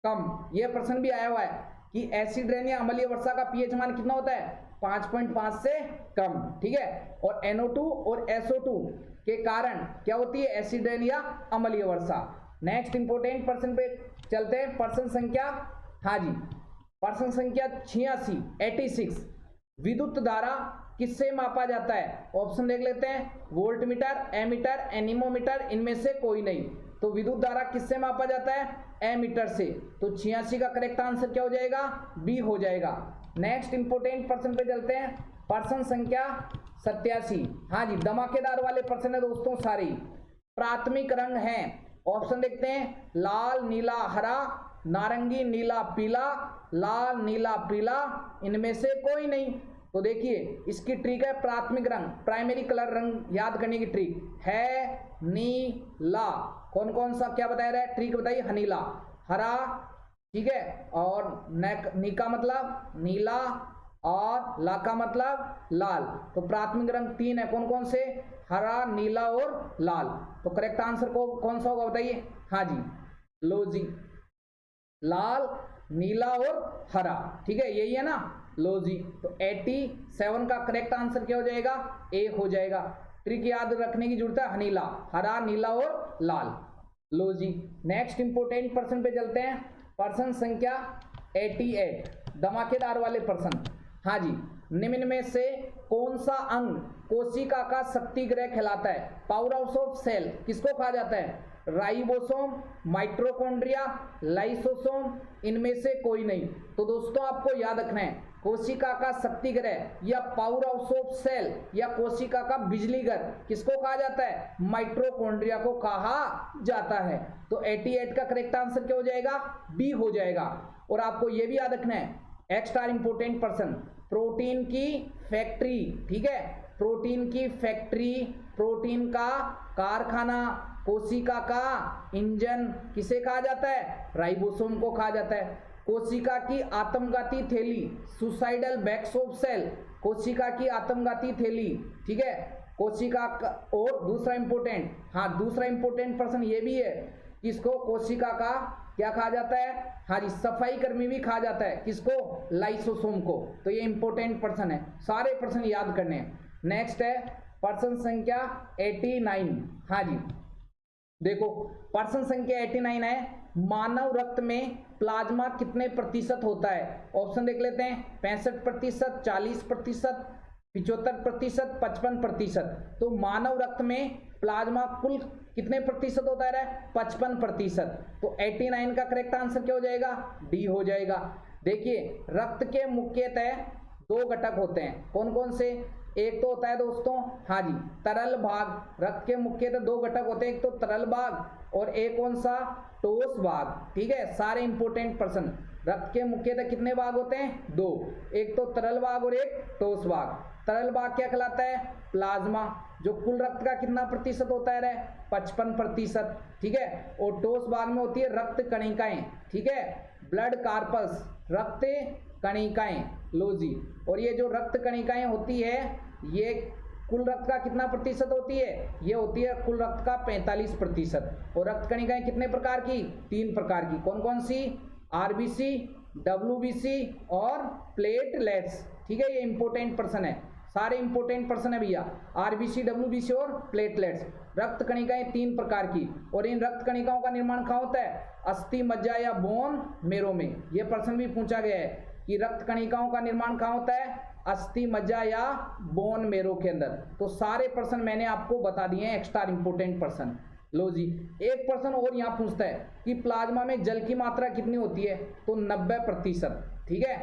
कम। यह प्रश्न भी आया हुआ है कि एसिड रेन या अम्लीय वर्षा का पीएच मान कितना होता है? 5.5 से कम। ठीक है, और NO2 और SO2 के कारण क्या होती है? एसिड रेन या अम्लीय वर्षा। नेक्स्ट इंपोर्टेंट पर्सन पे चलते हैं। पर्सन संख्या, हाँ जी, पर्सन संख्या 86 विद्युत धारा किससे मापा जाता है? ऑप्शन देख लेते हैं। वोल्टमीटर, एमीटर, एनीमोमीटर, इनमें से कोई नहीं। तो विद्युत धारा किससे मापा जाता है? एमीटर से। तो 86 का करेक्ट आंसर क्या हो जाएगा? बी हो जाएगा। नेक्स्ट इंपोर्टेंट पर्सन पे चलते हैं। पर्सन संख्या 87। हाँ जी, धमाकेदार वाले पर्सन है दोस्तों सारी। प्राथमिक रंग है, ऑप्शन देखते हैं। लाल, नीला, हरा, नारंगी, नीला, पीला, लाल, नीला, पीला, इनमें से कोई नहीं। तो देखिए इसकी ट्रिक है प्राथमिक रंग, प्राइमरी कलर रंग याद करने की ट्रिक है नीला। कौन कौन सा क्या बताया रहा है? ट्रिक बताइए। हनीला, हरा, ठीक है, और नी का मतलब नीला और ला का मतलब लाल। तो प्राथमिक रंग 3 है, कौन कौन से? हरा, नीला और लाल। तो करेक्ट आंसर को कौन सा होगा बताइए? हाँ जी, लो जी, लाल, नीला और हरा। ठीक है, यही है ना? लो जी, तो 87 का करेक्ट आंसर क्या हो जाएगा? ए हो जाएगा। ट्रिक याद रखने की जरूरत है। हनीला, हरा, नीला और लाल। लो जी, नेक्स्ट इंपोर्टेंट पर्सन पे चलते हैं। पर्सन संख्या 88 धमाकेदार वाले प्रश्न। हाँ जी, निम्न में से कौन सा अंग कोशिका का शक्ति गृह कहलाता है? पावर हाउस ऑफ सेल किसको कहा जाता है? राइबोसोम, माइटोकॉन्ड्रिया, लाइसोसोम, इनमें से कोई नहीं। तो दोस्तों आपको याद रखना है, कोशिका का शक्ति गृह या पावर हाउस ऑफ सेल या कोशिका का बिजली घर किसको कहा जाता है? माइटोकॉन्ड्रिया को कहा जाता है। तो 88 का करेक्ट आंसर क्या हो जाएगा? बी हो जाएगा। और आपको यह भी याद रखना है, एक्स्ट्रा इंपोर्टेंट पर्सन, प्रोटीन की फैक्ट्री, ठीक है, प्रोटीन की फैक्ट्री, प्रोटीन का कारखाना, कोशिका का इंजन किसे कहा जाता है? राइबोसोम को कहा जाता है। कोशिका की आत्मघाती थैली, सुसाइडल बैग्स ऑफ सेल, कोशिका की आत्मघाती थैली, ठीक है, कोशिका का। और दूसरा इंपोर्टेंट, हाँ दूसरा इंपोर्टेंट पर्सन ये भी है, किसको कोशिका का क्या कहा जाता है? हाँ जी, सफाई कर्मी भी कहा जाता है। किसको? लाइसोसोम को। तो ये इंपोर्टेंट पर्सन है, सारे पर्सन याद करने हैं। नेक्स्ट है पर्सन संख्या 89। हाँ जी, देखो पर्सन संख्या 89 है, मानव रक्त में प्लाज्मा कितने प्रतिशत होता है? ऑप्शन देख लेते हैं, 65%, 40%, 75%, 55%। तो मानव रक्त में प्लाज्मा कुल कितने प्रतिशत होता है? 55%। तो 89 का करेक्ट आंसर क्या हो जाएगा? डी हो जाएगा। देखिए रक्त के मुख्यतः दो घटक होते हैं, कौन कौन से? एक तो होता है दोस्तों, हाँ जी, तरल भाग। रक्त के मुख्यतः दो घटक होते हैं, एक तो तरल भाग और एक कौन सा? ठोस भाग, ठीक है। सारे इंपोर्टेंट पर्सन, रक्त के मुख्यतः कितने भाग होते हैं? दो, एक तो तरल भाग और एक ठोस भाग। तरल भाग क्या कहलाता है? प्लाज्मा, जो कुल रक्त का कितना प्रतिशत होता है? 55%, ठीक है। और ठोस भाग में होती है रक्त कणिकाएं, ठीक है, ब्लड कार्पस, रक्त कणिकाएं, लो जी। और ये जो रक्त कणिकाएं होती है, ये कुल रक्त का कितना प्रतिशत होती है? ये होती है कुल रक्त का 45%। और रक्त कणिकाएं कितने प्रकार की? 3 प्रकार की। कौन कौन सी? आरबीसी, डब्ल्यूबीसी और प्लेटलेट्स, ठीक है। ये इंपोर्टेंट पर्सन है, सारे इंपोर्टेंट पर्सन है भैया, आरबीसी, डब्ल्यूबीसी और प्लेटलेट्स। रक्त कणिकाएं 3 प्रकार की। और इन रक्त कणिकाओं का निर्माण कहाँ होता है? अस्थि मज्जा या बोन मेरो में। ये प्रश्न भी पूछा गया है कि रक्त कणिकाओं का निर्माण कहाँ होता है? अस्थि मज्जा या बोन मेरो के अंदर। तो सारे पर्सन मैंने आपको बता दिए हैं, एक्स्ट्रा इंपोर्टेंट पर्सन। लो जी, एक पर्सन और यहाँ पूछता है कि प्लाज्मा में जल की मात्रा कितनी होती है? तो 90%, ठीक है,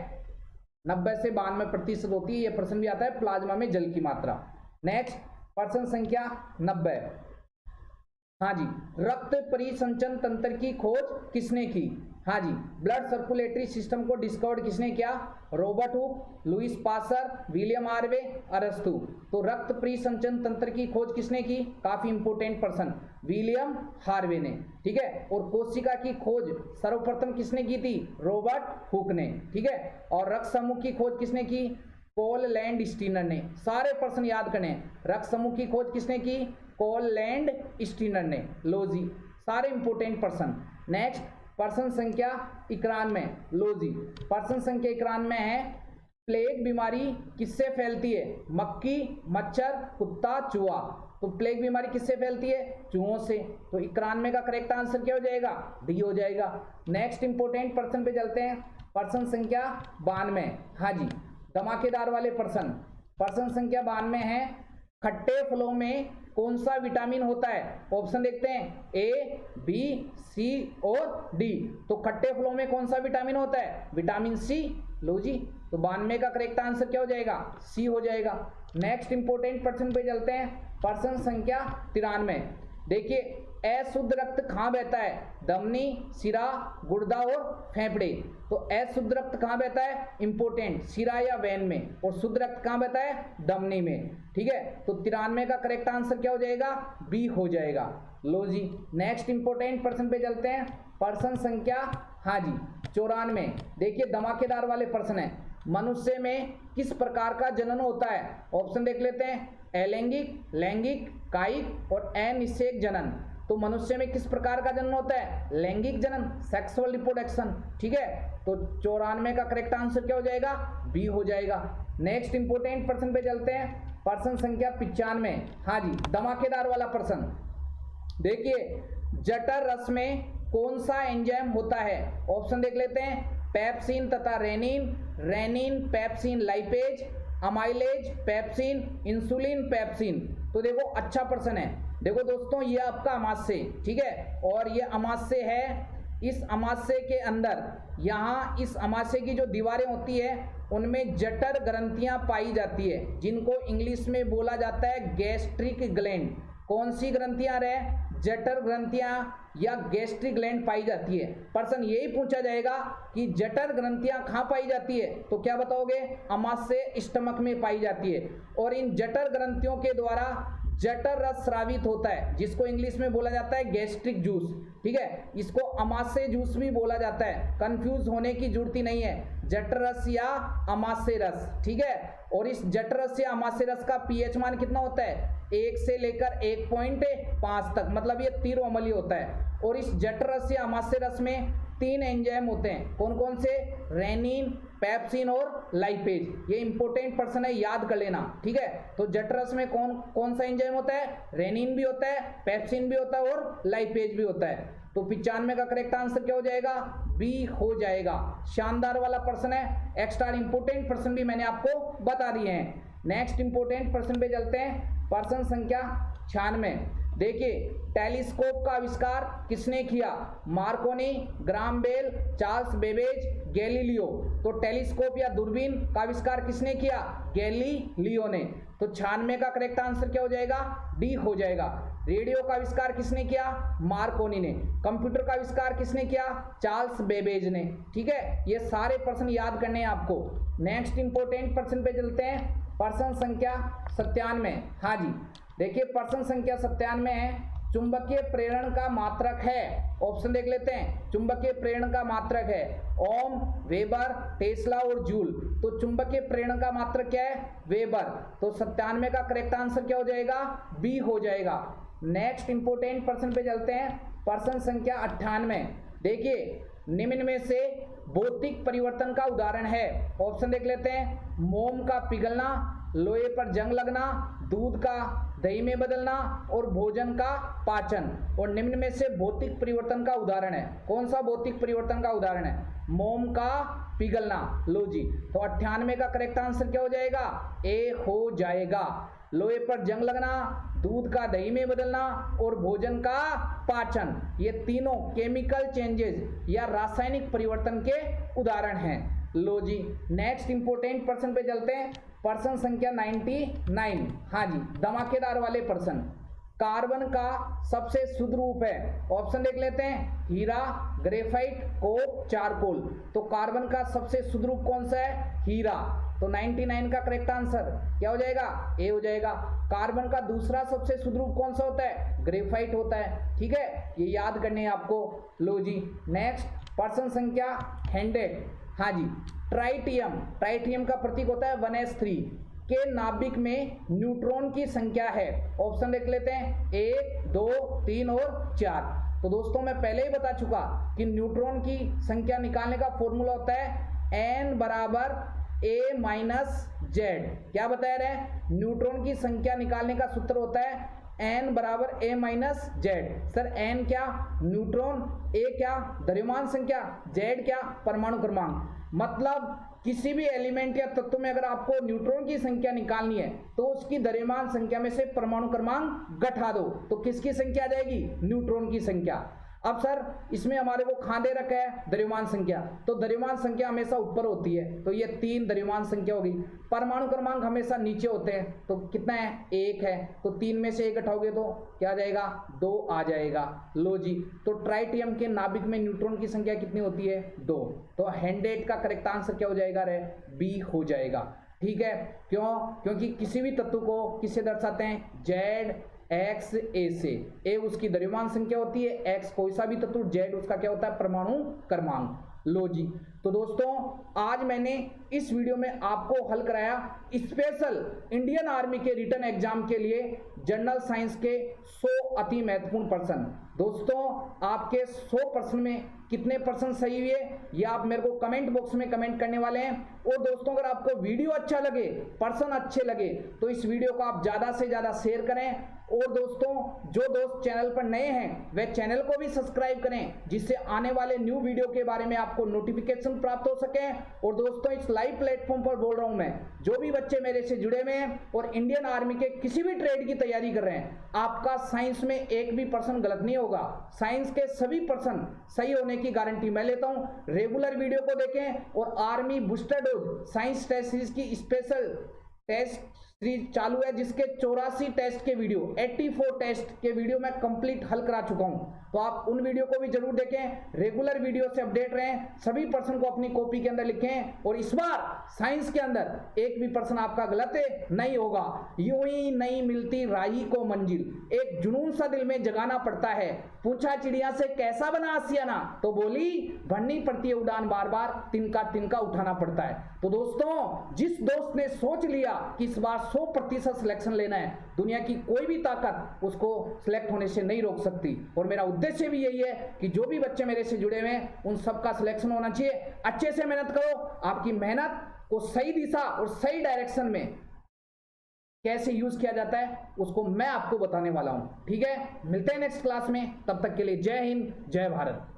90 से 92% होती है। ये प्रश्न भी आता है, प्लाज्मा में जल की मात्रा। नेक्स्ट पर्सन संख्या 90। हाँ जी, रक्त परिसंचन तंत्र की खोज किसने की? हाँ जी, ब्लड सर्कुलेटरी सिस्टम को डिस्कवर किसने किया? Robert Hooke, Louis Pasteur, William Harvey, अरस्तु। तो रक्त परिसंचन तंत्र की खोज किसने की? काफी इंपोर्टेंट पर्सन, विलियम हार्वे ने, ठीक है। और कोशिका की खोज सर्वप्रथम किसने की थी? रॉबर्ट हुक ने, ठीक है। और रक्त समूह की खोज किसने की? कोल लैंड स्टीनर ने। सारे पर्सन याद करने, रक्त समूह की खोज किसने की? कोल लैंड स्टीनर ने। लो जी, सारे इंपोर्टेंट पर्सन। नेक्स्ट पर्सन संख्या 91। लो जी, पर्सन संख्या 91 है, प्लेग बीमारी किससे फैलती है? मक्खी, मच्छर, कुत्ता, चूहा। तो प्लेग बीमारी किससे फैलती है? चूहों से। तो 91 का करेक्ट आंसर क्या हो जाएगा? डी हो जाएगा। नेक्स्ट इंपोर्टेंट पर्सन पे चलते हैं, पर्सन संख्या 92। हाँ जी, धमाकेदार वाले पर्सन। पर्सन संख्या 92 है, खट्टे फलों में कौन सा विटामिन होता है? ऑप्शन देखते हैं, ए, बी, सी और डी। तो खट्टे फलों में कौन सा विटामिन होता है? Vitamin C. लो जी, तो 92 का करेक्ट आंसर क्या हो जाएगा? सी हो जाएगा। नेक्स्ट इंपोर्टेंट पर्सन पे चलते हैं, पर्सन संख्या 93। देखिए, अशुद्ध रक्त कहाँ बहता है? धमनी, सिरा, गुर्दा और फेफड़े। तो अशुद्ध रक्त कहाँ बहता है? इंपोर्टेंट, सिरा या वेन में। और शुद्ध रक्त कहाँ बहता है? धमनी में, ठीक है। तो 93 का करेक्ट आंसर क्या हो जाएगा? बी हो जाएगा। लो जी, नेक्स्ट इंपोर्टेंट पर्सन पे चलते हैं, पर्सन संख्या हाँ जी 94। देखिए धमाकेदार वाले पर्सन है, मनुष्य में किस प्रकार का जनन होता है? ऑप्शन देख लेते हैं, अलैंगिक, लैंगिक, कायिक और अनिषेक जनन। तो मनुष्य में किस प्रकार का जनन होता है? लैंगिक जनन, सेक्सुअल रिप्रोडक्शन, ठीक है। तो 94 का करेक्ट आंसर क्या हो जाएगा? बी हो जाएगा। नेक्स्ट इंपोर्टेंट पर्सन पे चलते हैं, पर्सन संख्या 95। हाँ जी, धमाकेदार वाला पर्सन। देखिए, जठर रस में कौन सा एंजाइम होता है? ऑप्शन देख लेते हैं, पेप्सिन तथा rennin, rennin pepsin lipase, amylase pepsin, insulin pepsin. तो देखो अच्छा प्रश्न है। देखो दोस्तों ये आपका अमाशय, ठीक है, और ये अमाशय है। इस अमाशय के अंदर यहाँ इस अमाशय की जो दीवारें होती है उनमें जठर ग्रंथियां पाई जाती है, जिनको इंग्लिश में बोला जाता है गैस्ट्रिक ग्लैंड। कौन सी ग्रंथियां रहे? जठर ग्रंथियां या गैस्ट्रिक ग्लैंड पाई जाती है। प्रश्न यही पूछा जाएगा कि जठर ग्रंथियां कहाँ पाई जाती है, तो क्या बताओगे? अमाशय स्टमक में पाई जाती है। और इन जठर ग्रंथियों के द्वारा जठर रस स्रावित होता है, जिसको इंग्लिश में बोला जाता है गैस्ट्रिक जूस, ठीक है। इसको अमाशय जूस भी बोला जाता है, कंफ्यूज होने की जरूरत ही नहीं है, जठर रस या अमाशय रस, ठीक है। और इस जठर रस या अमाशय रस का पीएच मान कितना होता है? 1 से लेकर 1.5 तक, मतलब ये तीव्र अम्लीय होता है। और इस जठर रस या अमाशय रस में 3 एंजाइम होते हैं। कौन कौन से? रेनिन, पेप्सिन और लाइपेज। ये इंपॉर्टेंट पर्सन है, याद कर लेना, ठीक है। तो जठर रस में कौन कौन सा एंजाइम होता है? रेनिन भी होता है, पेप्सिन भी होता है और लाइपेज भी होता है। तो 95 का करेक्ट आंसर क्या हो जाएगा? बी हो जाएगा। शानदार वाला प्रश्न है, एक्स्ट्रा इंपोर्टेंट प्रश्न भी मैंने आपको बता दिए हैं। नेक्स्ट इंपोर्टेंट प्रश्न पे चलते हैं, प्रश्न संख्या 96। देखिए, टेलीस्कोप का आविष्कार किसने किया? Marconi, Graham Bell, Charles Babbage, Galileo. तो टेलीस्कोप या दूरबीन का आविष्कार किसने किया? गैलीलियो ने। तो 96 का करेक्ट आंसर क्या हो जाएगा? डी हो जाएगा। रेडियो का आविष्कार किसने किया? मार्कोनी ने। कंप्यूटर का आविष्कार किसने किया? चार्ल्स बेबेज ने, ठीक है। ये सारे प्रश्न याद करने हैं आपको। नेक्स्ट इंपोर्टेंट प्रश्न पे चलते हैं, प्रश्न संख्या 97। हाँ जी, देखिए प्रश्न संख्या 97 है, चुंबकीय प्रेरण का मात्रक है। ऑप्शन देख लेते हैं। चुंबकीय प्रेरण का मात्रक है ओम, वेबर, टेस्ला और जूल। तो चुंबकीय प्रेरण का मात्रक क्या है? वेबर। तो 97 का करेक्ट आंसर क्या हो जाएगा? बी हो जाएगा। नेक्स्ट इंपोर्टेंट प्रश्न पे चलते हैं, प्रश्न संख्या 98। देखिए, निम्न में से भौतिक परिवर्तन का उदाहरण है। ऑप्शन देख लेते हैं। मोम का पिघलना, लोहे पर जंग लगना, दूध का दही में बदलना और भोजन का पाचन। और निम्न में से भौतिक परिवर्तन का उदाहरण है। कौन सा भौतिक परिवर्तन का उदाहरण है? मोम का पिघलना। लो जी, तो 98 का करेक्ट आंसर क्या हो जाएगा? ए हो जाएगा। लोहे पर जंग लगना, दूध का दही में बदलना और भोजन का पाचन, ये तीनों केमिकल चेंजेस या रासायनिक परिवर्तन के उदाहरण हैं। लो जी, नेक्स्ट इंपोर्टेंट प्रश्न पे चलते हैं, प्रश्न संख्या 99। हाँ जी, धमाकेदार वाले प्रश्न। कार्बन का सबसे शुद्ध रूप है। ऑप्शन देख लेते हैं। हीरा, ग्रेफाइट, कोक, चारकोल। तो कार्बन का सबसे शुद्ध रूप कौन सा है? हीरा। तो 99 का करेक्ट आंसर क्या हो जाएगा? ए हो जाएगा। कार्बन का दूसरा सबसे शुद्ध रूप कौन सा होता है? ग्रेफाइट होता है, ठीक है। ये याद करने हैं आपको। लो जी, नेक्स्ट प्रश्न संख्या 100। हाँ जी, ट्राइटियम। ट्राइटियम का प्रतीक होता है 1s3 के नाभिक में न्यूट्रॉन की संख्या है। ऑप्शन देख लेते हैं। 1, 2, 3 और 4। तो दोस्तों मैं पहले ही बता चुका कि न्यूट्रॉन की संख्या निकालने का फॉर्मूला होता है n बराबर a माइनस जेड। क्या बताया रहे? न्यूट्रॉन की संख्या निकालने का सूत्र होता है n बराबर a minus Z. Sir n क्या? न्यूट्रॉन। a क्या? द्रव्यमान संख्या। z क्या? परमाणु क्रमांक। मतलब किसी भी एलिमेंट या तत्व में अगर आपको न्यूट्रॉन की संख्या निकालनी है तो उसकी द्रव्यमान संख्या में से परमाणु क्रमांक घटा दो, तो किसकी संख्या आ जाएगी? न्यूट्रॉन की संख्या। अब सर इसमें हमारे को कहाँ दे रखा है? द्रव्यमान संख्या। तो द्रव्यमान संख्या हमेशा ऊपर होती है, तो ये 3 द्रव्यमान संख्या होगी। परमाणु क्रमांक हमेशा नीचे होते हैं, तो कितना है? 1 है। तो 3 में से 1 घटाओगे तो क्या आ जाएगा? 2 आ जाएगा। लो जी, तो ट्राइटियम के नाभिक में न्यूट्रॉन की संख्या कितनी होती है? 2। तो 100 का करेक्ट आंसर क्या हो जाएगा? रे बी हो जाएगा, ठीक है। क्यों? क्योंकि किसी भी तत्व को किससे दर्शाते हैं? जेड एक्स ए से। ए उसकी द्रव्यमान संख्या होती है, एक्स कोई सा भी तत्व, जेड उसका क्या होता है? परमाणु क्रमांक। लो जी, तो दोस्तों आज मैंने इस वीडियो में आपको हल कराया स्पेशल इंडियन आर्मी के रिटन एग्जाम के लिए जनरल साइंस के 100 अति महत्वपूर्ण प्रश्न। दोस्तों आपके 100 प्रश्न में कितने प्रश्न सही हुए ये आप मेरे को कमेंट बॉक्स में कमेंट करने वाले हैं। और दोस्तों अगर आपको वीडियो अच्छा लगे, पर्सन अच्छे लगे, तो इस वीडियो को आप ज्यादा से ज्यादा शेयर करें। और दोस्तों जो दोस्त चैनल पर नए हैं वे चैनल को भी सब्सक्राइब करें, जिससे आने वाले न्यू वीडियो के बारे में आपको नोटिफिकेशन प्राप्त हो सके। और दोस्तों इस लाइव प्लेटफॉर्म पर बोल रहा हूं मैं, जो भी बच्चे मेरे से जुड़े हुए हैं और इंडियन आर्मी के किसी भी ट्रेड की तैयारी कर रहे हैं, आपका साइंस में एक भी पर्सन गलत नहीं होगा। साइंस के सभी पर्सन सही होने की गारंटी मैं लेता हूं। रेगुलर वीडियो को देखें और army booster dose science test series की स्पेशल टेस्ट सीरीज चालू है, जिसके 84 टेस्ट के वीडियो, 84 टेस्ट के वीडियो मैं कंप्लीट हल करा चुका हूं। तो आप उन वीडियो को भी जरूर देखें। रेगुलर वीडियो से अपडेट रहें। सभी पर्सन को अपनी कॉपी के अंदर लिखें और इस बार साइंस के अंदर एक भी पर्सन आपका गलत नहीं होगा। यूं ही नहीं मिलती राही को मंजिल, एक जुनून सा दिल में जगाना पड़ता है। पूछा चिड़िया से कैसा बना आसियाना, तो बोली भरनी पड़ती है उड़ान बार बार, तिनका तिनका उठाना पड़ता है। तो दोस्तों जिस दोस्त ने सोच लिया कि इस बार 100% सिलेक्शन लेना है, दुनिया की कोई भी ताकत उसको सिलेक्ट होने से नहीं रोक सकती। और मेरा उद्देश्य भी यही है कि जो भी बच्चे मेरे से जुड़े हुए हैं उन सबका सिलेक्शन होना चाहिए। अच्छे से मेहनत करो। आपकी मेहनत को सही दिशा और सही डायरेक्शन में कैसे यूज किया जाता है उसको मैं आपको बताने वाला हूं। ठीक है, मिलते हैं नेक्स्ट क्लास में। तब तक के लिए जय हिंद, जय भारत।